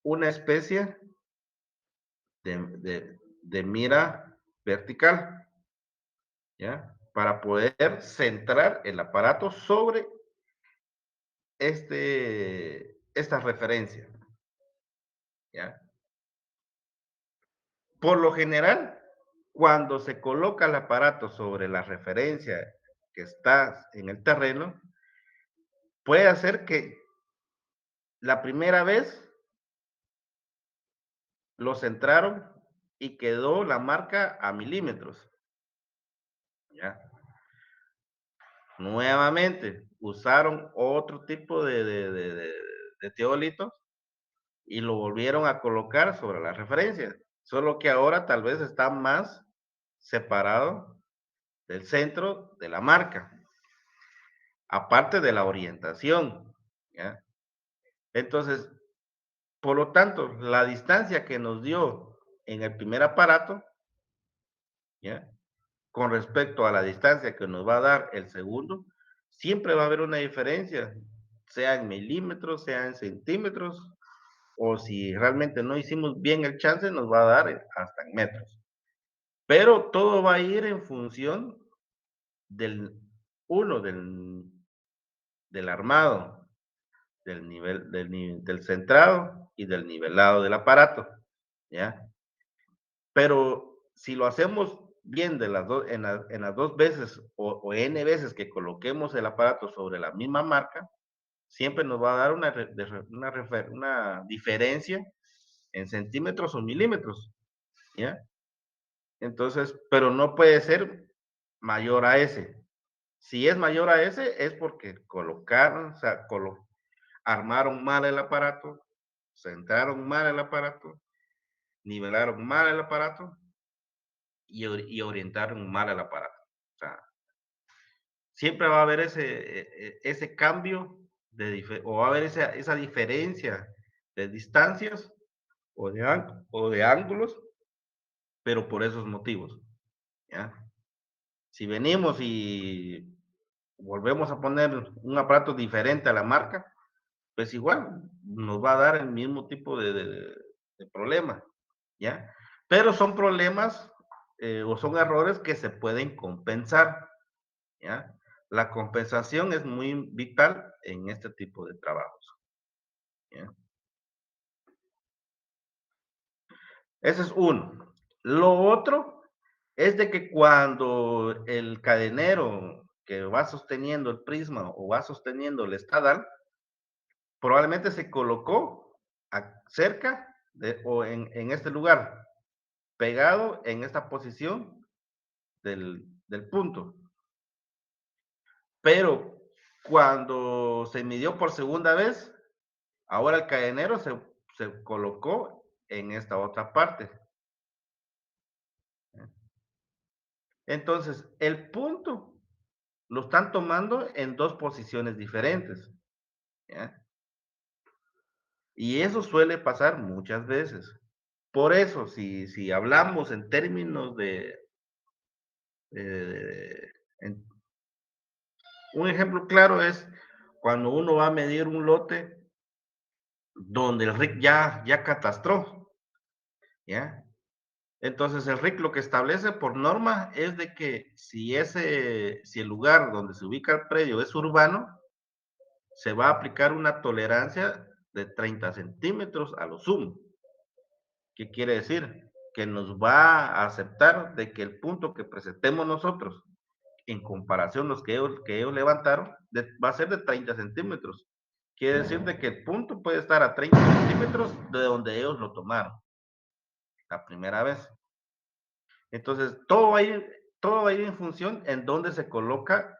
una especie de mira vertical, ¿ya? Para poder centrar el aparato sobre esta referencia, ¿ya? Por lo general, cuando se coloca el aparato sobre la referencia que está en el terreno, puede hacer que la primera vez lo centraron y quedó la marca a milímetros, ¿ya? Nuevamente, usaron otro tipo de teolito y lo volvieron a colocar sobre la referencia, solo que ahora tal vez está más separado del centro de la marca, aparte de la orientación, ¿ya? Entonces, por lo tanto, la distancia que nos dio en el primer aparato, ¿ya? Con respecto a la distancia que nos va a dar el segundo, siempre va a haber una diferencia, sea en milímetros, sea en centímetros, o si realmente no hicimos bien el chance, nos va a dar hasta en metros. Pero todo va a ir en función del, uno, del armado, del nivel, del centrado y del nivelado del aparato, ¿ya? Pero si lo hacemos bien de las dos, en las dos veces o n veces que coloquemos el aparato sobre la misma marca, siempre nos va a dar una diferencia en centímetros o milímetros, ¿ya? Entonces, pero no puede ser mayor a ese. Si es mayor a ese, es porque colocaron, o sea, armaron mal el aparato, centraron mal el aparato, nivelaron mal el aparato y orientaron mal el aparato. O sea, siempre va a haber ese cambio o va a haber esa diferencia de distancias o de ángulos, pero por esos motivos, ¿ya? Si venimos y volvemos a poner un aparato diferente a la marca, pues igual nos va a dar el mismo tipo de problema, ¿ya? Pero son problemas o son errores que se pueden compensar, ¿ya? La compensación es muy vital en este tipo de trabajos, ¿ya? Ese es uno. Lo otro es de que cuando el cadenero que va sosteniendo el prisma o va sosteniendo el estadal, probablemente se colocó cerca o en este lugar, pegado en esta posición del punto. Pero cuando se midió por segunda vez, ahora el cadenero se colocó en esta otra parte. Entonces, el punto lo están tomando en dos posiciones diferentes, ¿ya? Y eso suele pasar muchas veces. Por eso, si hablamos en términos de en, un ejemplo claro es cuando uno va a medir un lote donde el RIC ya catastró, ¿ya? Entonces el RIC lo que establece por norma es de que si el lugar donde se ubica el predio es urbano, se va a aplicar una tolerancia de 30 centímetros a lo sumo. ¿Qué quiere decir? Que nos va a aceptar de que el punto que presentemos nosotros en comparación los que ellos levantaron, va a ser de 30 centímetros. Quiere decir de que el punto puede estar a 30 centímetros de donde ellos lo tomaron la primera vez. Entonces, todo va a ir en función en dónde se coloca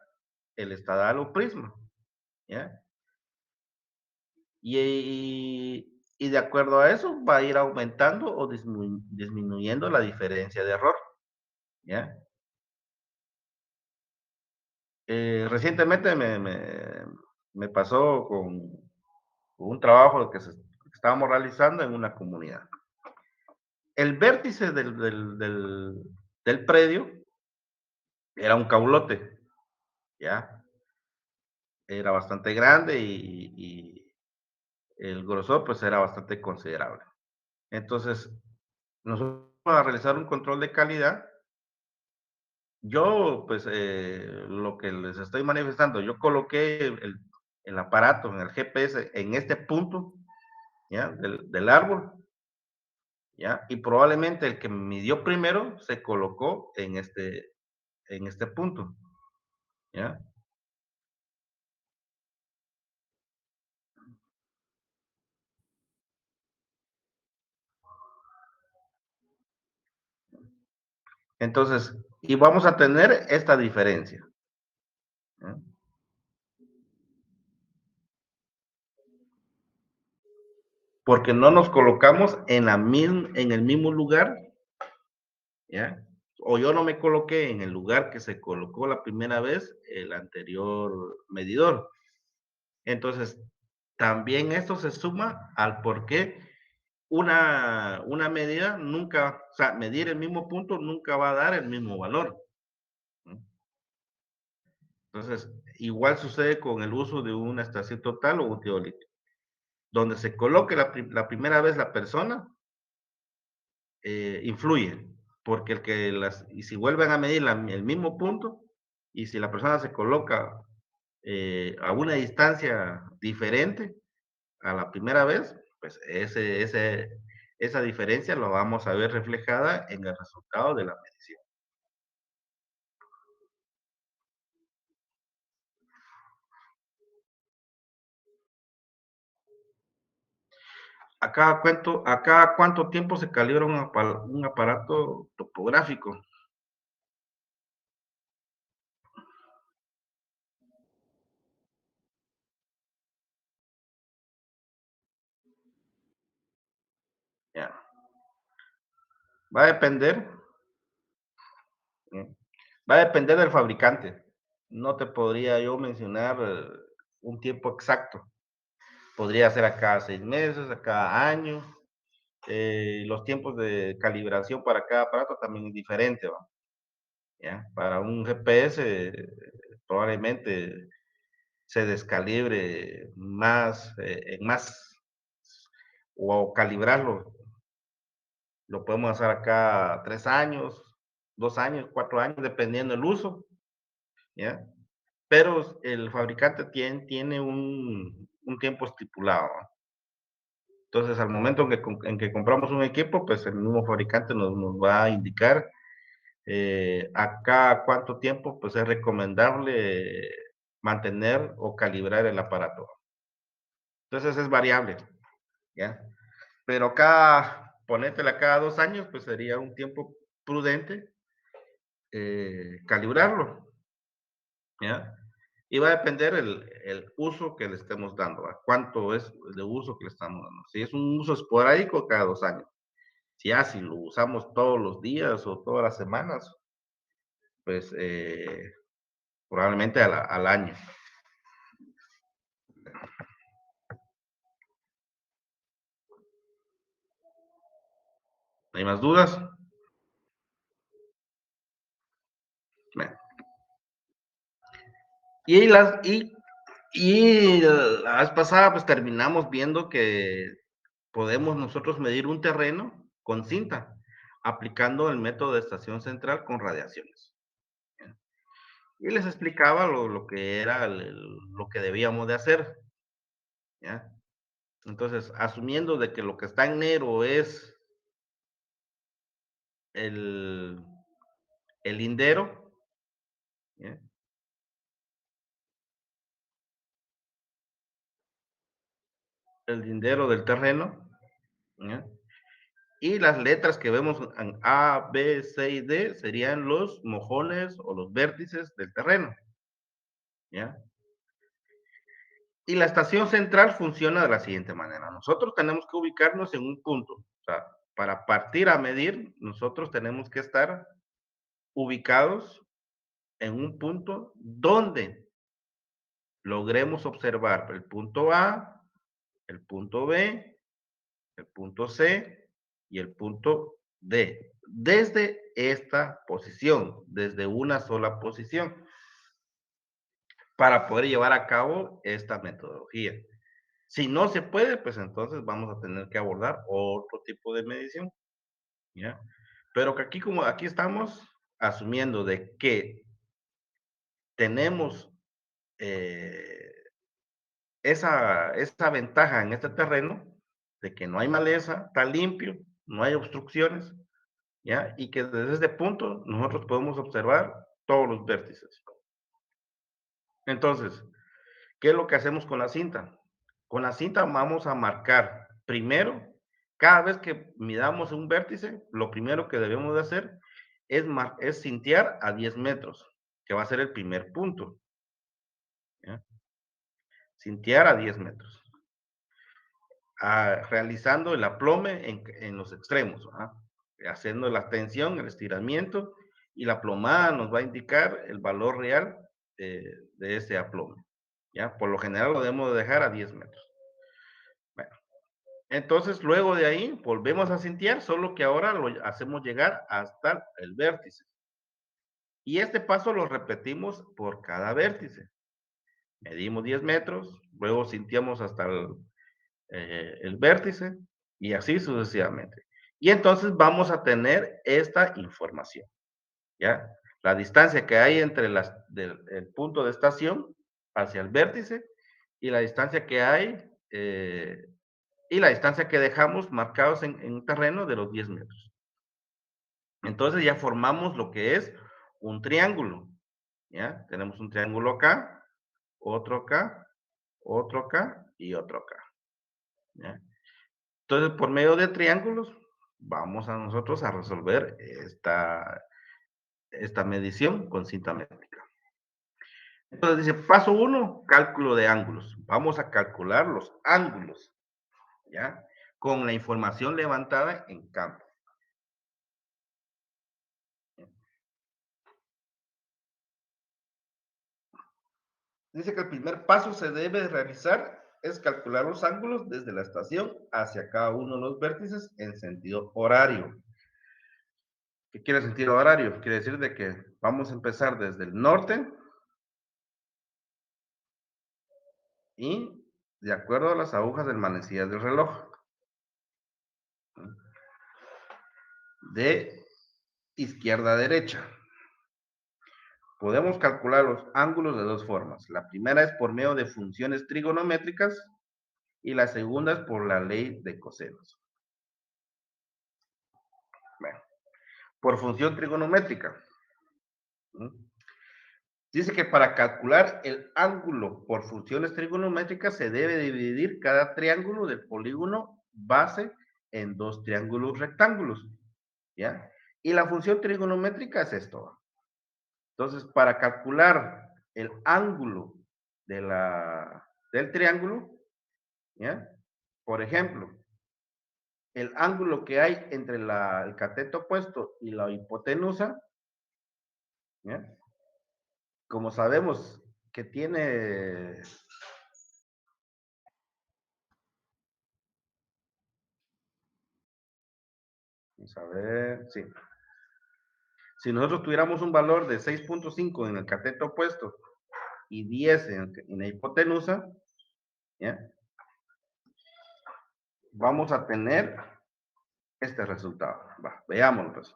el estadal o prisma, ¿ya? Y de acuerdo a eso va a ir aumentando o disminuyendo la diferencia de error, ¿ya? Recientemente me pasó con un trabajo que estábamos realizando en una comunidad. El vértice del predio era un caulote, ¿ya? Era bastante grande y el grosor pues era bastante considerable. Entonces, nosotros para realizar un control de calidad, yo pues lo que les estoy manifestando, yo coloqué el aparato en el GPS en este punto, ¿ya? Del árbol, ¿ya? Y probablemente el que midió primero se colocó en este punto, ¿ya? Entonces, y vamos a tener esta diferencia, ¿ya? Porque no nos colocamos en el mismo lugar, ¿ya? O yo no me coloqué en el lugar que se colocó la primera vez el anterior medidor. Entonces, también esto se suma al por qué una medida nunca, o sea, medir el mismo punto nunca va a dar el mismo valor, ¿no? Entonces, igual sucede con el uso de una estación total o un teórico. Donde se coloque la primera vez la persona, influye, porque y si vuelven a medir el mismo punto, y si la persona se coloca a una distancia diferente a la primera vez, pues esa diferencia lo vamos a ver reflejada en el resultado de la medición. A cada cuánto tiempo se calibra un aparato topográfico? Ya. Va a depender, ¿no? Va a depender del fabricante. No te podría yo mencionar un tiempo exacto. Podría ser a cada 6 meses, a cada año. Los tiempos de calibración para cada aparato también es diferente, ¿va? ¿Ya? Para un GPS probablemente se descalibre más, en más, o calibrarlo, lo podemos hacer acá 3 años, 2 años, 4 años, dependiendo del uso, ¿ya? Pero el fabricante tiene un tiempo estipulado, ¿no? Entonces, al momento en que compramos un equipo, pues el mismo fabricante nos va a indicar a cada cuánto tiempo pues es recomendable mantener o calibrar el aparato. Entonces es variable, ¿ya? Pero ponétela cada 2 años, pues sería un tiempo prudente calibrarlo, ¿ya? Y va a depender el uso que le estemos dando, ¿va? Cuánto es de uso que le estamos dando. Si es un uso esporádico, cada 2 años. Si lo usamos todos los días o todas las semanas, pues probablemente al año. ¿No hay más dudas? Bueno, y, las, y la vez pasada pues terminamos viendo que podemos nosotros medir un terreno con cinta, aplicando el método de estación central con radiaciones. ¿Ya? Y les explicaba lo que era lo que debíamos de hacer, ¿ya? Entonces, asumiendo de que lo que está en negro es el, el lindero, ¿ya? El lindero del terreno, ¿ya? Y las letras que vemos en A, B, C y D serían los mojones o los vértices del terreno, ¿ya? Y la estación central funciona de la siguiente manera. Nosotros tenemos que ubicarnos en un punto. O sea, para partir a medir, nosotros tenemos que estar ubicados en un punto donde logremos observar el punto A, el punto B, el punto C y el punto D. Desde esta posición, desde una sola posición, para poder llevar a cabo esta metodología. Si no se puede, pues entonces vamos a tener que abordar otro tipo de medición, ¿ya? Pero que aquí, como aquí estamos asumiendo de que tenemos eh, esa ventaja en este terreno, de que no hay maleza, está limpio, no hay obstrucciones, ¿ya? Y que desde ese punto nosotros podemos observar todos los vértices. Entonces, ¿qué es lo que hacemos con la cinta? Con la cinta vamos a marcar primero, cada vez que midamos un vértice, lo primero que debemos de hacer es cintear a 10 metros, que va a ser el primer punto, ¿ya? Cintear a 10 metros, realizando el aplome en los extremos, ¿verdad? Haciendo la tensión, el estiramiento, y la plomada nos va a indicar el valor real de ese aplome, ¿ya? Por lo general lo debemos dejar a 10 metros. Bueno, entonces, luego de ahí, volvemos a cintear, solo que ahora lo hacemos llegar hasta el vértice. Y este paso lo repetimos por cada vértice. Medimos 10 metros, luego cinteamos hasta el vértice y así sucesivamente. Y entonces vamos a tener esta información, ¿ya? La distancia que hay entre el punto de estación hacia el vértice y la distancia que hay y la distancia que dejamos marcados en un terreno de los 10 metros. Entonces ya formamos lo que es un triángulo, ¿ya? Tenemos un triángulo acá, acá, otro acá y otro acá, ¿ya? Entonces, por medio de triángulos, vamos a nosotros a resolver esta medición con cinta métrica. Entonces dice, paso uno, cálculo de ángulos. Vamos a calcular los ángulos, ¿ya? Con la información levantada en campo. Dice que el primer paso se debe realizar es calcular los ángulos desde la estación hacia cada uno de los vértices en sentido horario. ¿Qué quiere sentido horario? Quiere decir de que vamos a empezar desde el norte y de acuerdo a las agujas del manecillas del reloj. De izquierda a derecha. Podemos calcular los ángulos de dos formas. La primera es por medio de funciones trigonométricas y la segunda es por la ley de cosenos. Bueno, por función trigonométrica. Dice que para calcular el ángulo por funciones trigonométricas se debe dividir cada triángulo del polígono base en dos triángulos rectángulos, ¿ya? Y la función trigonométrica es esto. Entonces, para calcular el ángulo del triángulo, ¿ya? Por ejemplo, el ángulo que hay entre el cateto opuesto y la hipotenusa, ¿ya? Como sabemos que tiene. Vamos a ver, sí. Si nosotros tuviéramos un valor de 6.5 en el cateto opuesto y 10 en la hipotenusa, ¿ya? Vamos a tener este resultado. Va, veámoslo pues.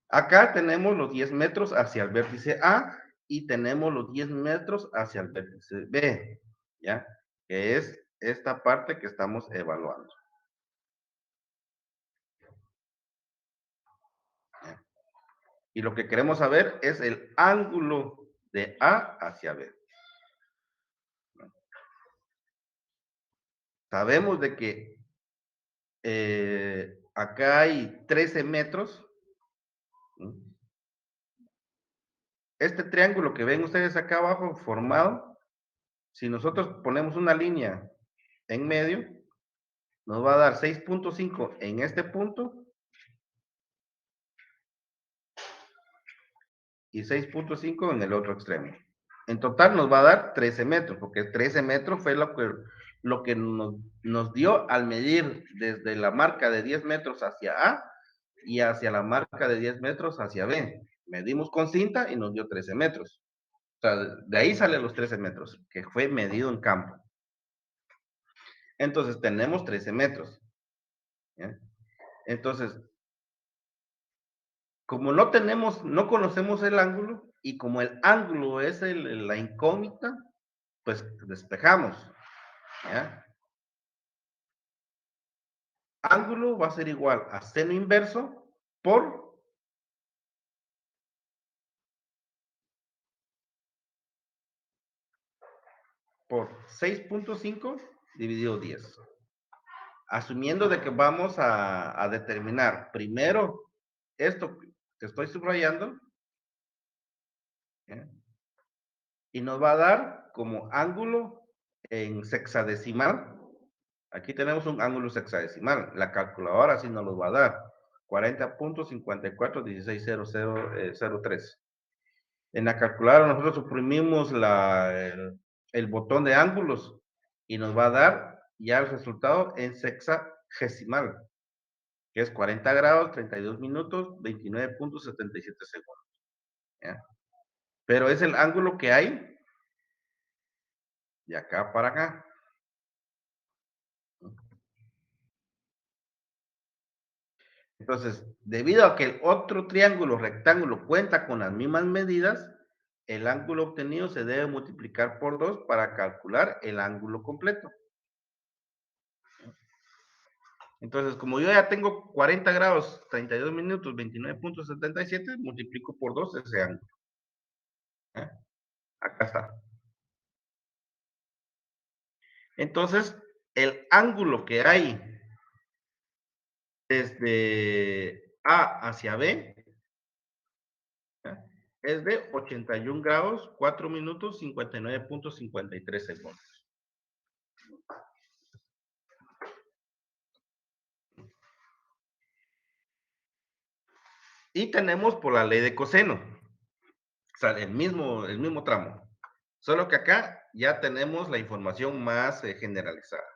Acá tenemos los 10 metros hacia el vértice A y tenemos los 10 metros hacia el vértice B, ¿ya? Que es esta parte que estamos evaluando. ¿Ya? Y lo que queremos saber es el ángulo de A hacia B. Sabemos de que acá hay 13 metros. Este triángulo que ven ustedes acá abajo formado, si nosotros ponemos una línea en medio, nos va a dar 6.5 en este punto y 6.5 en el otro extremo. En total nos va a dar 13 metros, porque 13 metros fue lo que nos dio al medir desde la marca de 10 metros hacia A y hacia la marca de 10 metros hacia B. Medimos con cinta y nos dio 13 metros. O sea, de ahí salen los 13 metros, que fue medido en campo. Entonces tenemos 13 metros. ¿Ya? Entonces, como no conocemos el ángulo, y como el ángulo es la incógnita, pues despejamos. ¿Ya? Ángulo va a ser igual a seno inverso por, por 6.5 dividido 10. Asumiendo de que vamos a determinar primero esto que estoy subrayando, ¿ya? Y nos va a dar como ángulo en sexadecimal. Aquí tenemos un ángulo sexadecimal. La calculadora sí nos lo va a dar. 40.54160003. En la calculadora nosotros suprimimos el botón de ángulos y nos va a dar ya el resultado en sexagesimal, que es 40 grados, 32 minutos, 29.77 segundos. ¿Ya? Pero es el ángulo que hay de acá para acá. Entonces, debido a que el otro triángulo rectángulo cuenta con las mismas medidas, el ángulo obtenido se debe multiplicar por 2 para calcular el ángulo completo. Entonces, como yo ya tengo 40 grados, 32 minutos, 29.77, multiplico por 2 ese ángulo. ¿Eh? Acá está. Entonces, el ángulo que hay desde A hacia B, ¿eh? Es de 81 grados, 4 minutos, 59.53 segundos. Y tenemos por la ley de coseno, o sea, el mismo tramo. Solo que acá ya tenemos la información más generalizada.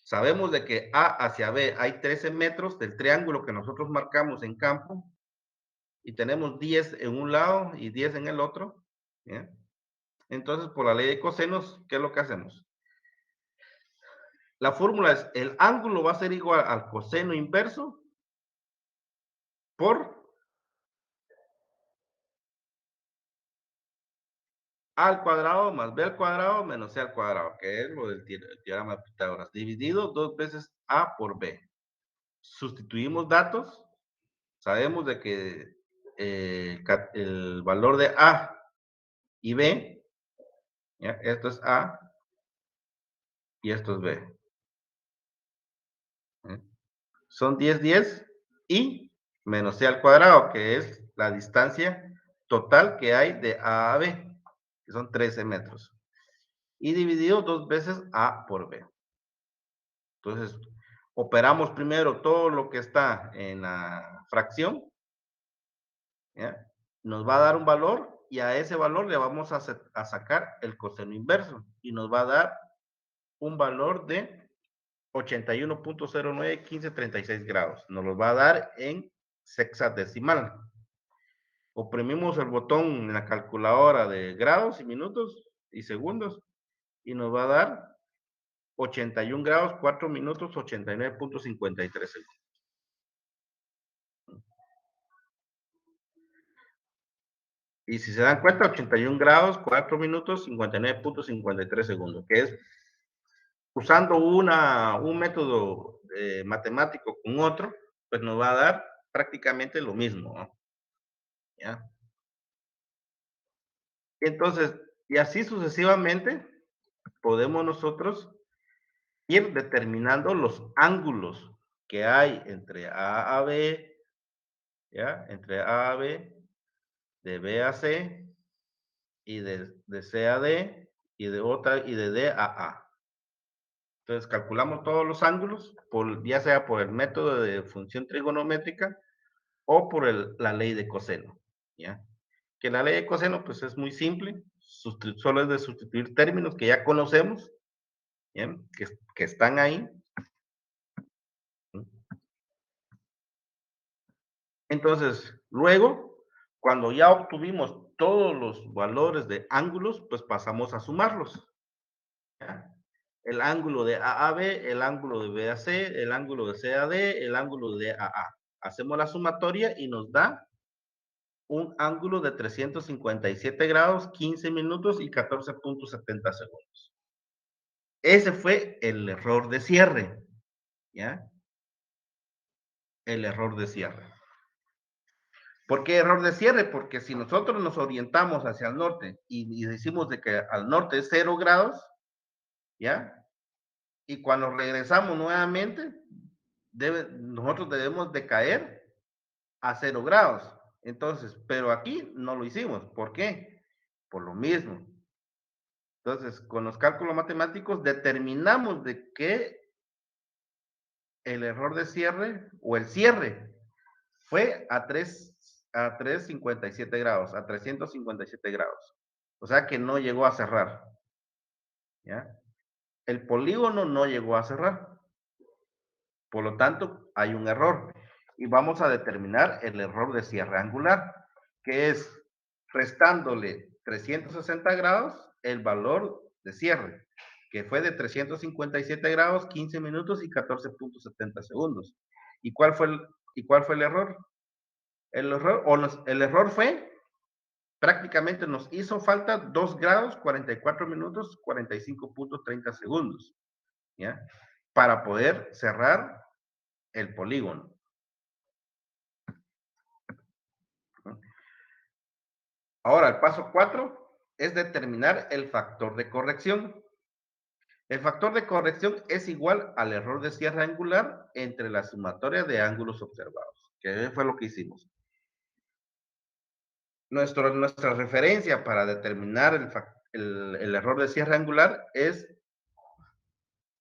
Sabemos de que A hacia B hay 13 metros del triángulo que nosotros marcamos en campo y tenemos 10 en un lado y 10 en el otro. ¿Ya? Entonces, por la ley de cosenos, ¿qué es lo que hacemos? La fórmula es, el ángulo va a ser igual al coseno inverso por A al cuadrado más B al cuadrado menos C al cuadrado, que es lo del teorema de Pitágoras, dividido 2 veces A por B. Sustituimos datos, sabemos de que el valor de A y B, ¿ya? Esto es A y esto es B. ¿Ya? Son 10, 10 y menos C al cuadrado, que es la distancia total que hay de A a B, que son 13 metros. Y dividido 2 veces A por B. Entonces, operamos primero todo lo que está en la fracción, ¿ya? Nos va a dar un valor y a ese valor le vamos a sacar el coseno inverso y nos va a dar un valor de 81.091536 grados. Nos lo va a dar en sexagesimal. Oprimimos el botón en la calculadora de grados y minutos y segundos y nos va a dar 81 grados, 4 minutos, 89.53 segundos. Y si se dan cuenta, 81 grados, 4 minutos, 59.53 segundos, que es usando un método matemático con otro, pues nos va a dar prácticamente lo mismo, ¿no? ¿ya? Entonces, y así sucesivamente, podemos nosotros ir determinando los ángulos que hay entre A a B, ¿ya? Entre A a B, de B a C, y de C a D, y de otra, y de D a A. Entonces, calculamos todos los ángulos, por, ya sea por el método de función trigonométrica o por la ley de coseno, ¿ya? Que la ley de coseno, pues es muy simple, solo es de sustituir términos que ya conocemos, ¿bien? Que están ahí. Entonces, luego, cuando ya obtuvimos todos los valores de ángulos, pues pasamos a sumarlos, ¿ya? El ángulo de A a B, el ángulo de B a C, el ángulo de C a D, el ángulo de D a A. Hacemos la sumatoria y nos da un ángulo de 357 grados, 15 minutos y 14.70 segundos. Ese fue el error de cierre, ¿ya? El error de cierre. ¿Por qué error de cierre? Porque si nosotros nos orientamos hacia el norte y decimos de que al norte es 0 grados, ¿ya? Y cuando regresamos nuevamente, nosotros debemos de caer a 0 grados. Entonces, pero aquí no lo hicimos. ¿Por qué? Por lo mismo. Entonces, con los cálculos matemáticos determinamos de que el error de cierre o el cierre fue a 357 grados, a 357 grados. O sea que no llegó a cerrar, ¿ya? El polígono no llegó a cerrar. Por lo tanto, hay un error. Y vamos a determinar el error de cierre angular, que es restándole 360 grados el valor de cierre, que fue de 357 grados, 15 minutos y 14.70 segundos. ¿Y cuál fue el error? El error fue, prácticamente nos hizo falta 2 grados, 44 minutos, 45.30 segundos, ¿ya? Para poder cerrar el polígono. Ahora, el paso 4 es determinar el factor de corrección. El factor de corrección es igual al error de cierre angular entre la sumatoria de ángulos observados, que fue lo que hicimos. Nuestra referencia para determinar el error de cierre angular es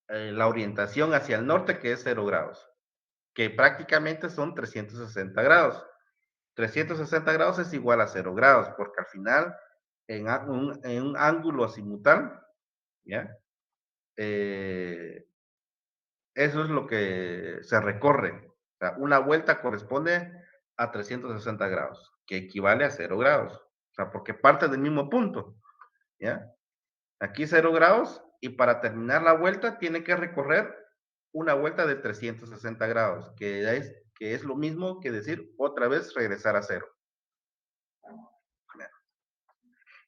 la orientación hacia el norte, que es 0 grados, que prácticamente son 360 grados. 360 grados es igual a 0 grados, porque al final, en un ángulo azimutal, ¿ya? Eh, eso es lo que se recorre. O sea, una vuelta corresponde a 360 grados, que equivale a 0 grados. O sea, porque parte del mismo punto, ¿ya? Aquí 0 grados y para terminar la vuelta tiene que recorrer una vuelta de 360 grados, que es lo mismo que decir otra vez regresar a cero.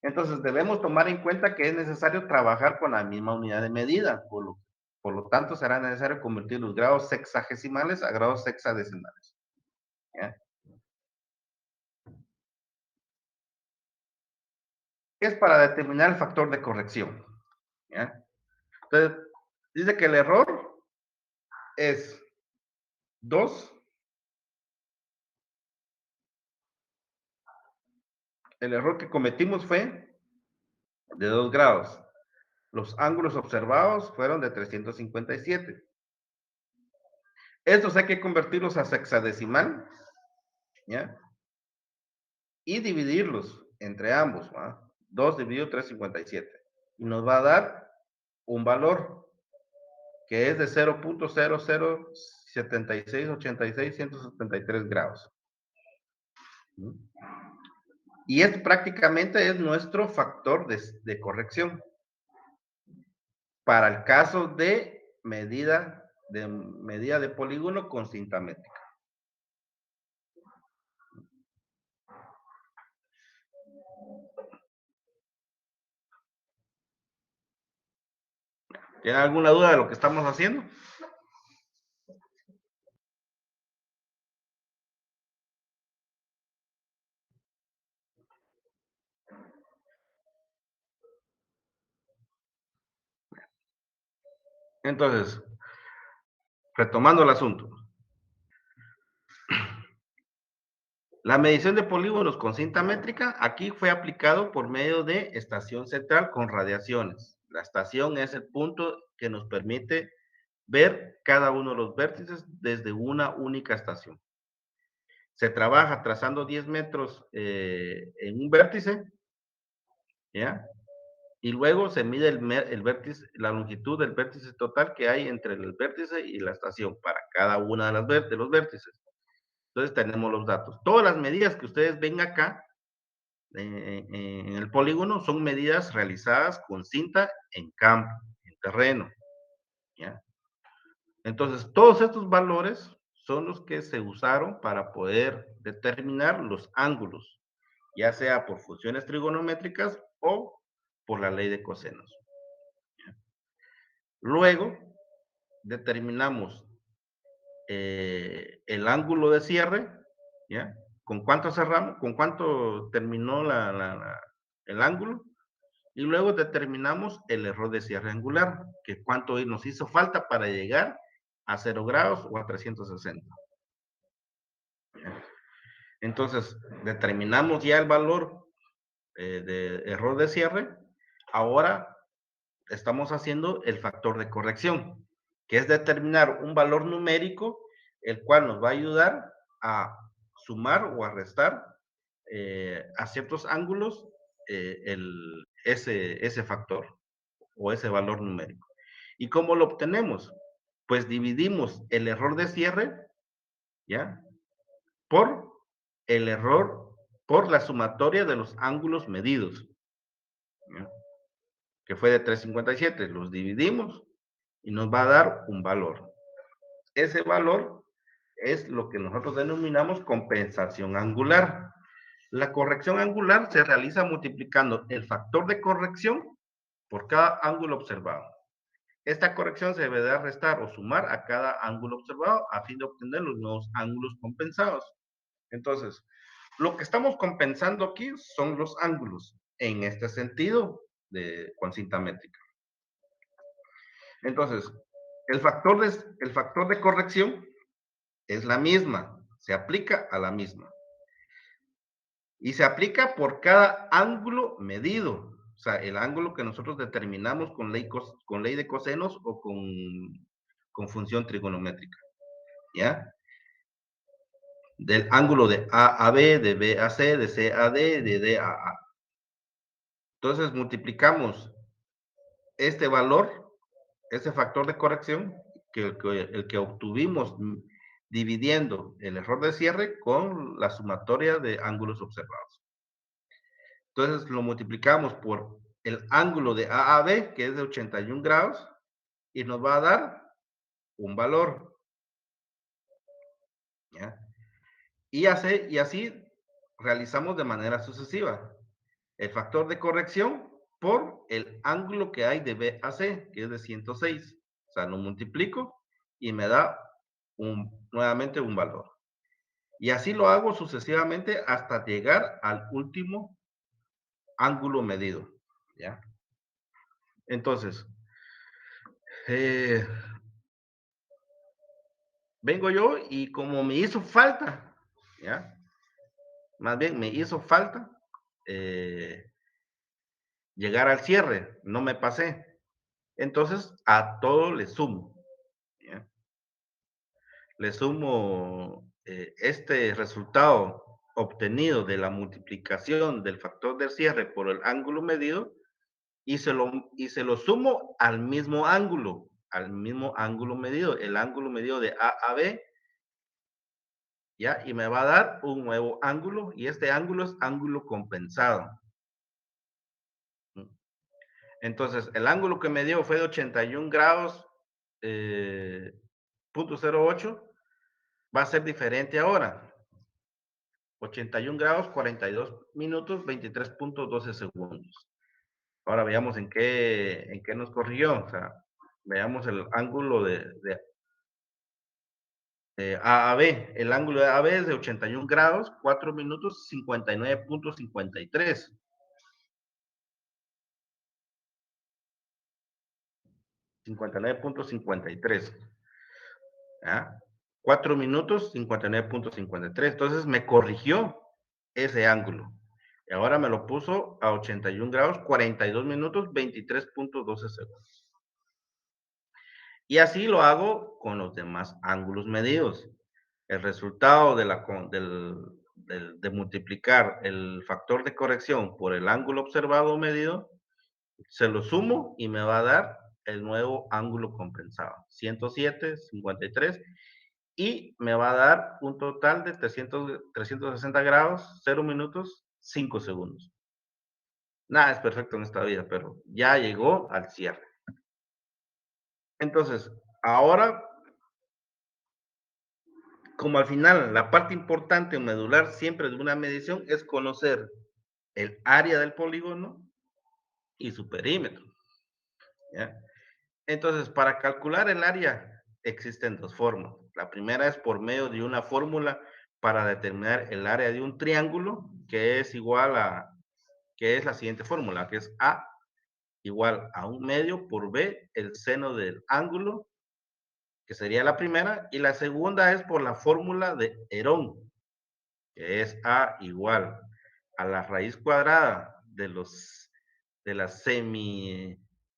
Entonces debemos tomar en cuenta que es necesario trabajar con la misma unidad de medida, por lo tanto será necesario convertir los grados sexagesimales a grados hexadecimales, ¿ya? Es para determinar el factor de corrección, ¿ya? Entonces, dice que el error es 2. El error que cometimos fue de 2 grados. Los ángulos observados fueron de 357. Estos hay que convertirlos a sexadecimal, ¿ya? Y dividirlos entre ambos, ¿va? 2 dividido 357. Y nos va a dar un valor que es de 0.007686173 grados. Y es prácticamente es nuestro factor de corrección para el caso de medida de polígono con cinta métrica. ¿Tienen alguna duda de lo que estamos haciendo? Entonces, retomando el asunto, la medición de polígonos con cinta métrica aquí fue aplicado por medio de estación central con radiaciones. La estación es el punto que nos permite ver cada uno de los vértices desde una única estación. Se trabaja trazando 10 metros en un vértice, ¿ya? Y luego se mide el vértice, la longitud del vértice total que hay entre el vértice y la estación para cada una de, de los vértices. Entonces tenemos los datos. Todas las medidas que ustedes ven acá en el polígono son medidas realizadas con cinta en campo, en terreno. ¿Ya? Entonces, todos estos valores son los que se usaron para poder determinar los ángulos, ya sea por funciones trigonométricas o por la ley de cosenos. Luego, determinamos el ángulo de cierre, ¿ya? ¿Con cuánto cerramos? ¿Con cuánto terminó el ángulo? Y luego determinamos el error de cierre angular, que cuánto nos hizo falta para llegar a 0 grados o a 360. Entonces, determinamos ya el valor de error de cierre. Ahora estamos haciendo el factor de corrección, que es determinar un valor numérico, el cual nos va a ayudar a sumar o a restar a ciertos ángulos ese factor o ese valor numérico. ¿Y cómo lo obtenemos? Pues dividimos el error de cierre, ¿ya? Por el error, por la sumatoria de los ángulos medidos, ¿ya? Que fue de 357. Los dividimos y nos va a dar un valor. Ese valor es lo que nosotros denominamos compensación angular. La corrección angular se realiza multiplicando el factor de corrección por cada ángulo observado. Esta corrección se debe de restar o sumar a cada ángulo observado a fin de obtener los nuevos ángulos compensados. Entonces, lo que estamos compensando aquí son los ángulos en este sentido con cinta métrica. Entonces, el factor de corrección es la misma, se aplica a la misma. Y se aplica por cada ángulo medido. O sea, el ángulo que nosotros determinamos con ley de cosenos o con función trigonométrica. ¿Ya? Del ángulo de A a B, de B a C, de C a D, de D a A. Entonces multiplicamos este valor, este factor de corrección, el que obtuvimos dividiendo el error de cierre con la sumatoria de ángulos observados. Entonces lo multiplicamos por el ángulo de A a B, que es de 81 grados, y nos va a dar un valor. ¿Ya? Y así realizamos de manera sucesiva. El factor de corrección por el ángulo que hay de B a C, que es de 106. O sea, lo multiplico y me da nuevamente un valor. Y así lo hago sucesivamente hasta llegar al último ángulo medido. ¿Ya? Entonces, eh, vengo yo y como me hizo falta, ¿ya? Más bien me hizo falta eh, llegar al cierre, no me pasé. Entonces, a todo le sumo, ¿ya? Le sumo este resultado obtenido de la multiplicación del factor del cierre por el ángulo medido y se lo sumo al mismo ángulo medido, el ángulo medido de A a B, ¿ya? Y me va a dar un nuevo ángulo y este ángulo es ángulo compensado. Entonces, el ángulo que me dio fue de 81 grados, punto 08, va a ser diferente ahora. 81 grados, 42 minutos, 23.12 segundos. Ahora veamos en qué nos corrigió. O sea, veamos el ángulo de A a B. El ángulo de A a B es de 81 grados, 4 minutos, 59.53. 59.53. ¿Ya? 4 minutos, 59.53. Entonces me corrigió ese ángulo. Y ahora me lo puso a 81 grados, 42 minutos, 23.12 segundos. Y así lo hago con los demás ángulos medidos. El resultado de multiplicar el factor de corrección por el ángulo observado o medido, se lo sumo y me va a dar el nuevo ángulo compensado, 107,53, y me va a dar un total de 360 grados, 0 minutos, 5 segundos. Nada es perfecto en esta vida, pero ya llegó al cierre. Entonces, ahora, como al final, la parte importante o medular siempre de una medición es conocer el área del polígono y su perímetro. ¿Ya? Entonces, para calcular el área existen dos formas. La primera es por medio de una fórmula para determinar el área de un triángulo, que es igual a, que es la siguiente fórmula, que es A igual a 1/2 por B, el seno del ángulo, que sería la primera, y la segunda es por la fórmula de Herón, que es A igual a la raíz cuadrada de la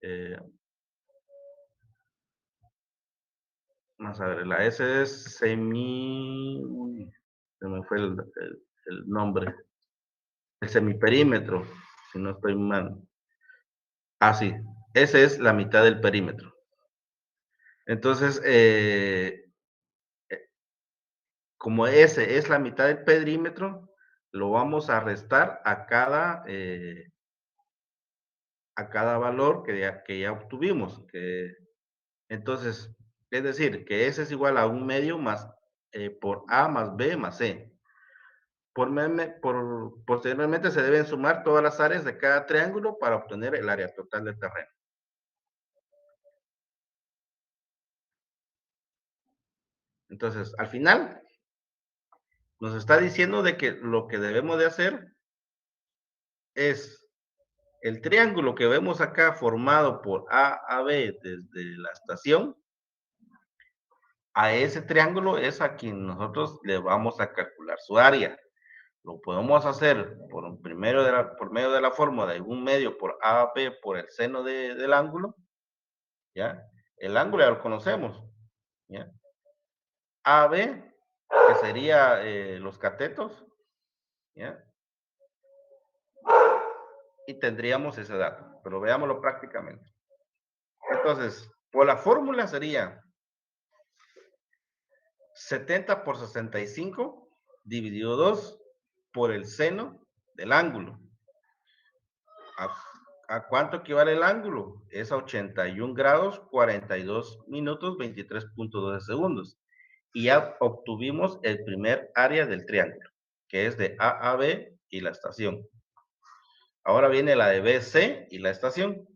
eh, vamos a ver, la S es se me fue el nombre, el semiperímetro, si no estoy mal. Ah, sí, ese es la mitad del perímetro. Entonces, como ese es la mitad del perímetro, lo vamos a restar a cada valor que ya obtuvimos. Entonces, es decir, que ese es igual a 1/2 más por A más B más C. Posteriormente se deben sumar todas las áreas de cada triángulo para obtener el área total del terreno. Entonces, al final, nos está diciendo de que lo que debemos de hacer es el triángulo que vemos acá formado por A a B desde la estación, a ese triángulo es a quien nosotros le vamos a calcular su área. Lo podemos hacer por medio de la fórmula de 1/2 por A a B por el seno del ángulo, ¿ya? El ángulo ya lo conocemos, ¿ya? A B, que sería los catetos, ¿ya? Y tendríamos ese dato, pero veámoslo prácticamente. Entonces, por la fórmula sería 70 por 65 dividido 2 por el seno del ángulo. ¿A, a cuánto equivale el ángulo? Es a 81 grados, 42 minutos, 23.12 segundos. Y ya obtuvimos el primer área del triángulo, que es de A a B y la estación. Ahora viene la de BC y la estación.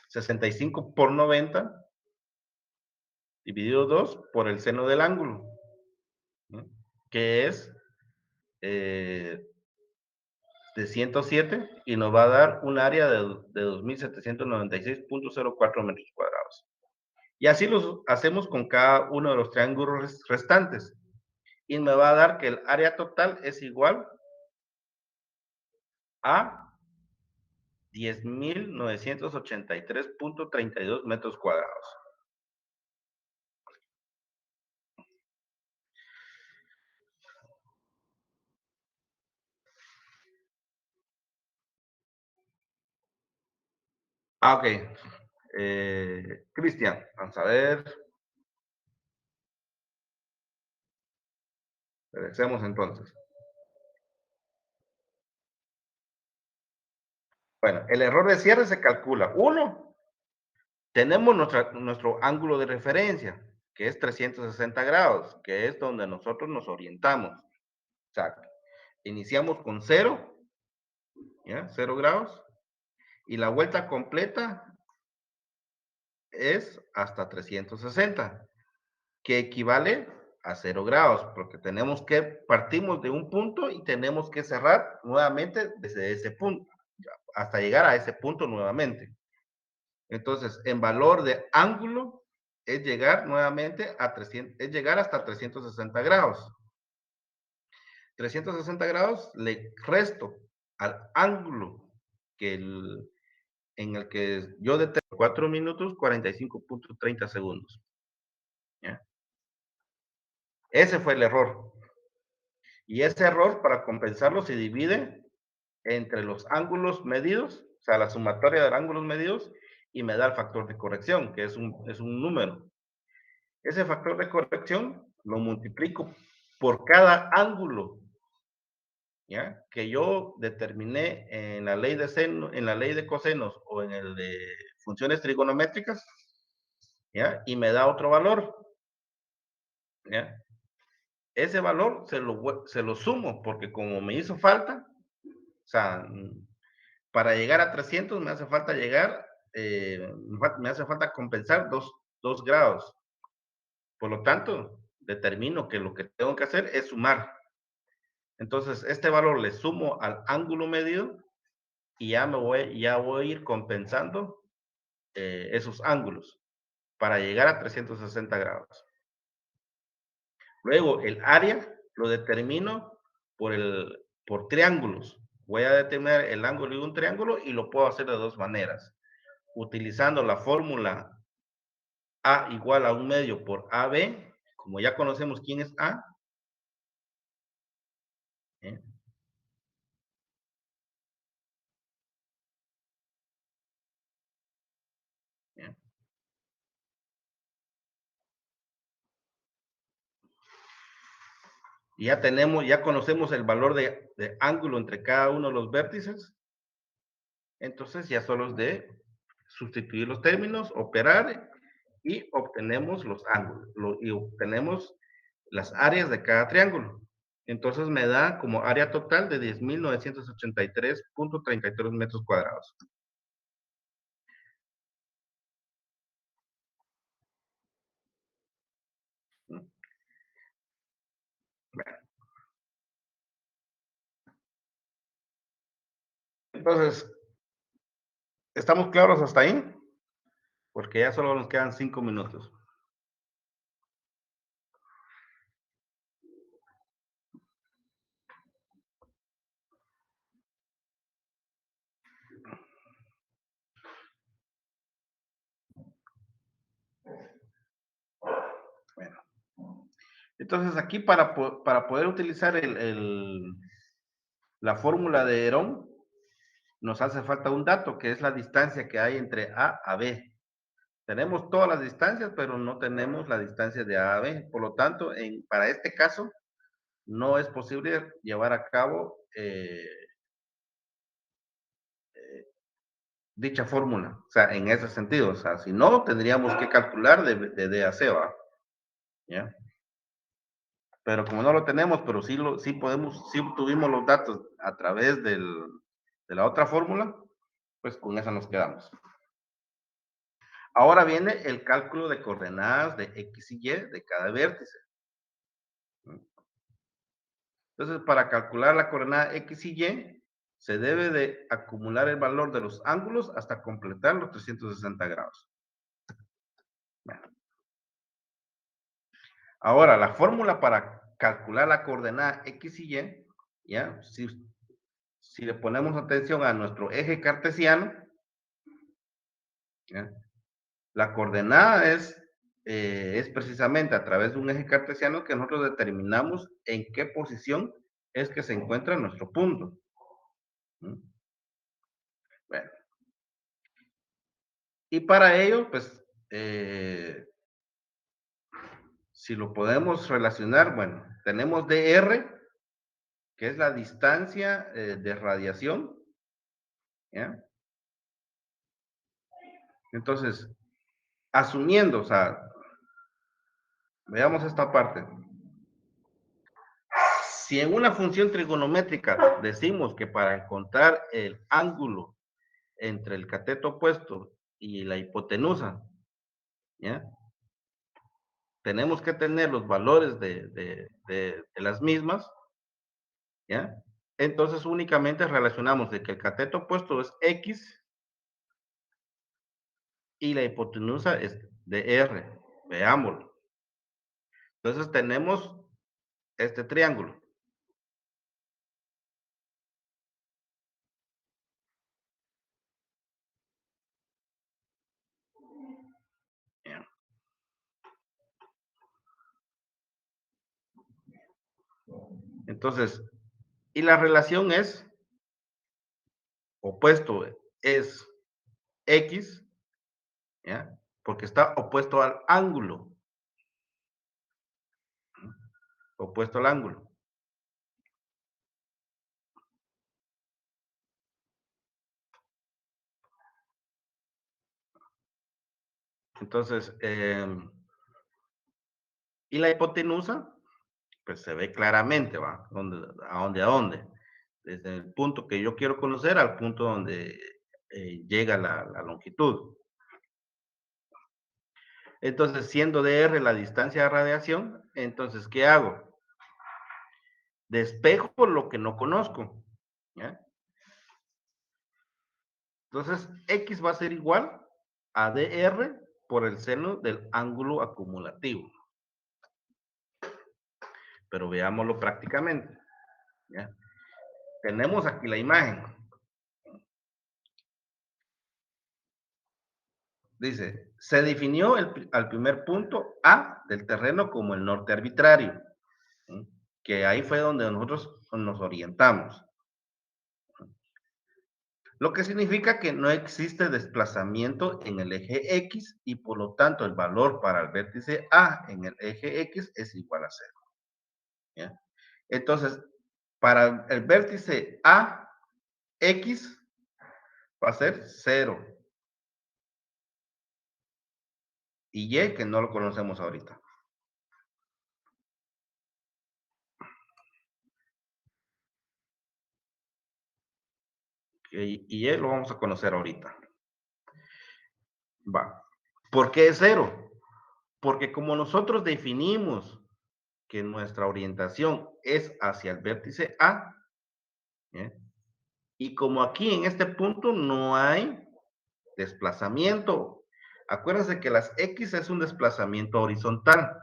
65 por 90 dividido 2 por el seno del ángulo, que es eh, de 107 y nos va a dar un área de 2.796.04 metros cuadrados. Y así lo hacemos con cada uno de los triángulos restantes. Y me va a dar que el área total es igual a 10.983.32 metros cuadrados. Ah, ok. Cristian, vamos a ver. Regresemos entonces. Bueno, el error de cierre se calcula. Uno, tenemos nuestro ángulo de referencia, que es 360 grados, que es donde nosotros nos orientamos. O sea, iniciamos con 0, ¿ya? 0 grados, y la vuelta completa es hasta 360, que equivale a 0 grados, porque partimos de un punto y tenemos que cerrar nuevamente desde ese punto, hasta llegar a ese punto nuevamente. Entonces, en valor de ángulo es llegar nuevamente a 300, es llegar hasta 360 grados. 360 grados le resto al ángulo que en el que yo detengo 4 minutos 45.30 segundos. ¿Ya? Ese fue el error. Y ese error, para compensarlo, se divide entre los ángulos medidos, o sea, la sumatoria de ángulos medidos, y me da el factor de corrección, que es un número. Ese factor de corrección lo multiplico por cada ángulo, ¿ya? Que yo determiné en la ley de seno, en la ley de cosenos o en el de funciones trigonométricas, ¿ya? Y me da otro valor, ¿ya? Ese valor se lo sumo porque como me hizo falta, o sea, para llegar a 300 me hace falta llegar, me hace falta compensar 2 grados. Por lo tanto, determino que lo que tengo que hacer es sumar. Entonces, este valor le sumo al ángulo medido y ya voy a ir compensando esos ángulos para llegar a 360 grados. Luego, el área lo determino por triángulos. Voy a determinar el ángulo de un triángulo y lo puedo hacer de dos maneras. Utilizando la fórmula A igual a un medio por AB, como ya conocemos quién es A, ¿eh? ¿Eh? Y ya conocemos el valor de ángulo entre cada uno de los vértices, entonces ya solo es de sustituir los términos, operar y obtenemos los ángulos y obtenemos las áreas de cada triángulo. Entonces me da como área total de 10.983.33 metros cuadrados. Entonces, ¿estamos claros hasta ahí? Porque ya solo nos quedan 5 minutos. Bueno, entonces aquí para poder utilizar la fórmula de Herón, nos hace falta un dato, que es la distancia que hay entre A a B. Tenemos todas las distancias, pero no tenemos la distancia de A a B. Por lo tanto, para este caso, no es posible llevar a cabo dicha fórmula. O sea, en ese sentido. O sea, si no, tendríamos que calcular de D a C, ¿va? ¿Ya? Pero como no lo tenemos, pero sí podemos, sí tuvimos los datos a través de la otra fórmula, pues con esa nos quedamos. Ahora viene el cálculo de coordenadas de X y Y de cada vértice. Entonces, para calcular la coordenada X y Y, se debe de acumular el valor de los ángulos hasta completar los 360 grados. Bueno. Ahora, la fórmula para calcular la coordenada X y Y, ¿ya? Si le ponemos atención a nuestro eje cartesiano, ¿ya? La coordenada es precisamente a través de un eje cartesiano que nosotros determinamos en qué posición es que se encuentra nuestro punto. ¿Mm? Bueno, y para ello, pues, si lo podemos relacionar, bueno, tenemos dr, que es la distancia de radiación, ¿ya? Entonces, asumiendo, o sea, veamos esta parte. Si en una función trigonométrica decimos que para encontrar el ángulo entre el cateto opuesto y la hipotenusa, ¿ya? Tenemos que tener los valores de las mismas, ¿ya? Entonces únicamente relacionamos de que el cateto opuesto es X y la hipotenusa es de R. Veámoslo. Entonces tenemos este triángulo. Bien. Entonces, y la relación es opuesto, es X, ¿ya? Porque está opuesto al ángulo, opuesto al ángulo. Entonces, y la hipotenusa, pues se ve claramente, ¿va? ¿A dónde? Desde el punto que yo quiero conocer al punto donde llega la longitud. Entonces, siendo de R la distancia de radiación, entonces, ¿qué hago? Despejo lo que no conozco, ¿ya? Entonces, X va a ser igual a dr por el seno del ángulo acumulativo. Pero veámoslo prácticamente, ¿ya? Tenemos aquí la imagen. Dice, se definió al primer punto A del terreno como el norte arbitrario, ¿sí? Que ahí fue donde nosotros nos orientamos. Lo que significa que no existe desplazamiento en el eje X y por lo tanto el valor para el vértice A en el eje X es igual a cero, ¿ya? Entonces, para el vértice A, X va a ser cero y Y que no lo conocemos ahorita. Y Y lo vamos a conocer ahorita. Va. ¿Por qué es cero? Porque como nosotros definimos que nuestra orientación es hacia el vértice A, ¿eh? Y como aquí en este punto no hay desplazamiento, acuérdense que las X es un desplazamiento horizontal,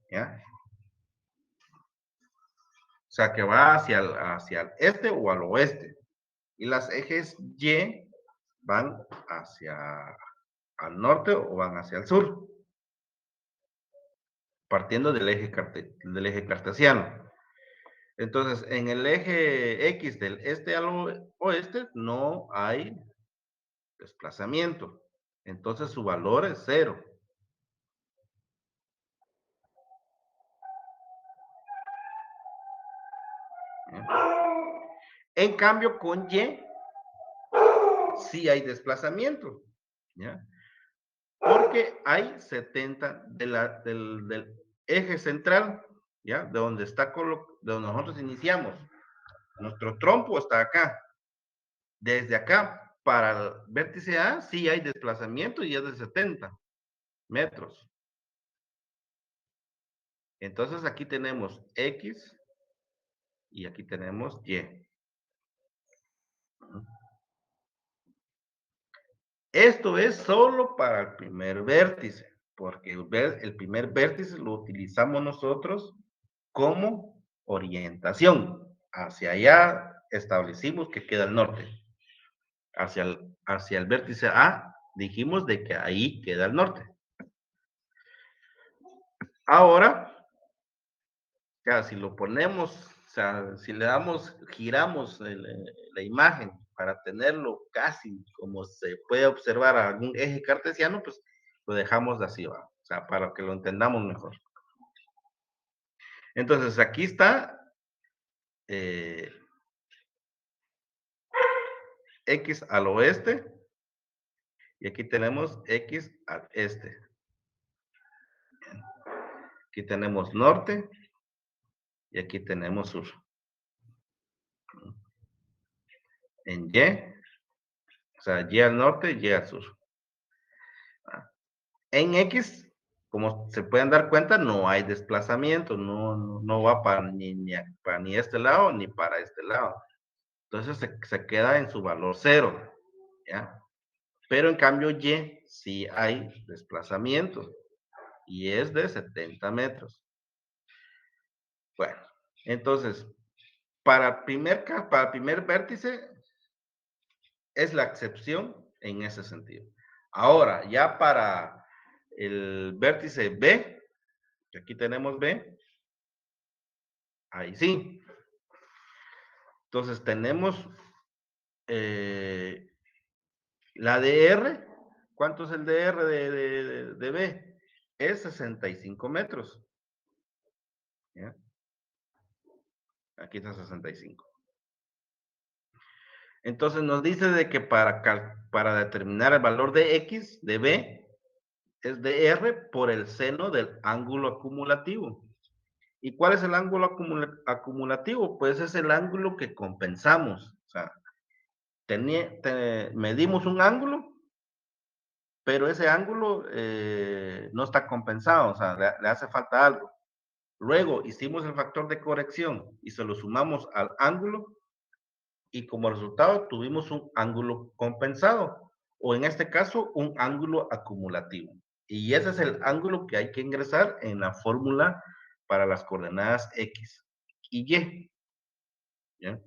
¿ya? O sea, que va hacia el este o al oeste. Y las ejes Y van hacia al norte o van hacia el sur, partiendo del eje cartesiano. Entonces, en el eje X del este al oeste no hay desplazamiento. Entonces, su valor es cero. ¿Eh? En cambio, con Y sí hay desplazamiento. ¿Ya? Porque hay 70 del eje central, ¿ya? De donde de donde nosotros iniciamos. Nuestro trompo está acá. Desde acá para el vértice A sí hay desplazamiento y es de 70 metros. Entonces aquí tenemos X y aquí tenemos Y. Esto es solo para el primer vértice, porque el primer vértice lo utilizamos nosotros como orientación. Hacia allá establecimos que queda el norte. Hacia el vértice A dijimos de que ahí queda el norte. Ahora, ya, si lo ponemos, o sea, si le damos, giramos la imagen para tenerlo casi como se puede observar a algún eje cartesiano, pues lo dejamos así, ¿va? O sea, para que lo entendamos mejor. Entonces, aquí está eh, X al oeste y aquí tenemos X al este. Aquí tenemos norte y aquí tenemos sur. En Y, o sea, Y al norte, Y al sur. En X, como se pueden dar cuenta, no hay desplazamiento, no va para ni este lado ni para este lado. Entonces se queda en su valor cero, ¿ya? pero en cambio Y sí hay desplazamiento y es de 70 metros. Bueno, entonces, para el primer vértice es la excepción en ese sentido. Ahora, ya para el vértice B, que aquí tenemos B, ahí sí. Entonces tenemos eh, la DR. ¿Cuánto es el DR de B? Es 65 metros. ¿Ya? Aquí está 65. Entonces nos dice de que para determinar el valor de X, de B, es de R por el seno del ángulo acumulativo. ¿Y cuál es el ángulo acumulativo? Pues es el ángulo que compensamos. O sea, medimos un ángulo, pero ese ángulo no está compensado, o sea, le hace falta algo. Luego hicimos el factor de corrección y se lo sumamos al ángulo y como resultado tuvimos un ángulo compensado, o en este caso, un ángulo acumulativo. Y ese es el ángulo que hay que ingresar en la fórmula para las coordenadas X y Y. ¿Ya?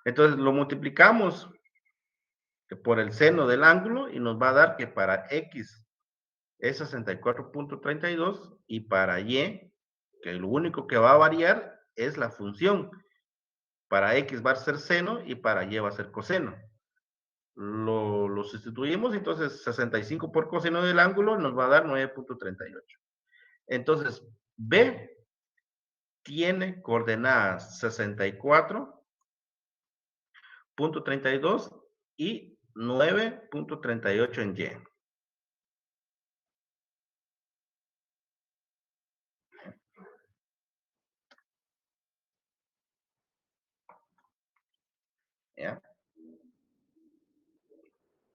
Entonces lo multiplicamos por el seno del ángulo y nos va a dar que para X es 64.32 y para Y, que lo único que va a variar es la función. Para X va a ser seno y para Y va a ser coseno. Lo sustituimos, entonces 65 por coseno del ángulo nos va a dar 9.38. Entonces, B tiene coordenadas 64.32 y 9.38 en Y. ¿Ya?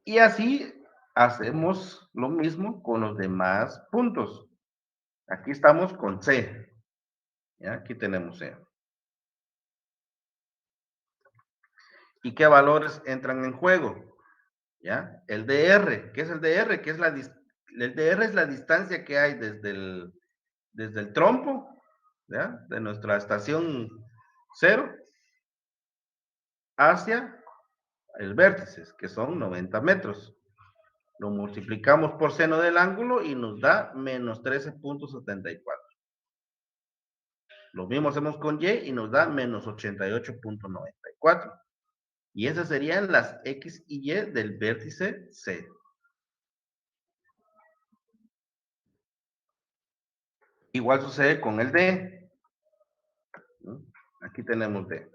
Y así hacemos lo mismo con los demás puntos. Aquí estamos con C. ¿Ya? Aquí tenemos C. ¿Y qué valores entran en juego? ¿Ya? El DR. ¿Qué es el DR? ¿Qué es el DR es la distancia que hay desde el trompo, ¿ya? De nuestra estación cero hacia el vértice, que son 90 metros. Lo multiplicamos por seno del ángulo y nos da menos 13.74. Lo mismo hacemos con Y y nos da menos 88.94. Y esas serían las X y Y del vértice C. Igual sucede con el D. ¿No? Aquí tenemos D.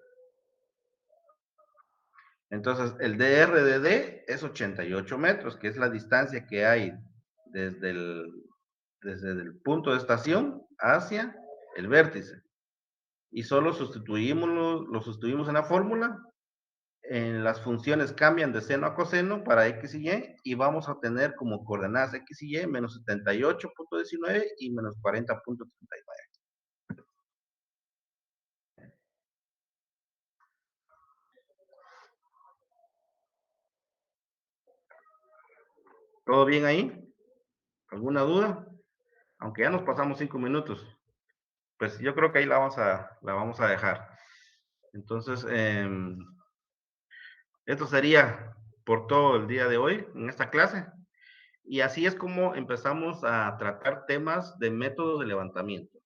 Entonces, el DR de D es 88 metros, que es la distancia que hay desde el, desde el punto de estación hacia el vértice. Y solo lo sustituimos en la fórmula. Las funciones cambian de seno a coseno para X y vamos a tener como coordenadas X y Y menos 78.19 y menos 40.39. ¿Todo bien ahí? ¿Alguna duda? Aunque ya nos pasamos 5 minutos, pues yo creo que ahí la vamos a dejar. Entonces, esto sería por todo el día de hoy en esta clase. Y así es como empezamos a tratar temas de método de levantamiento.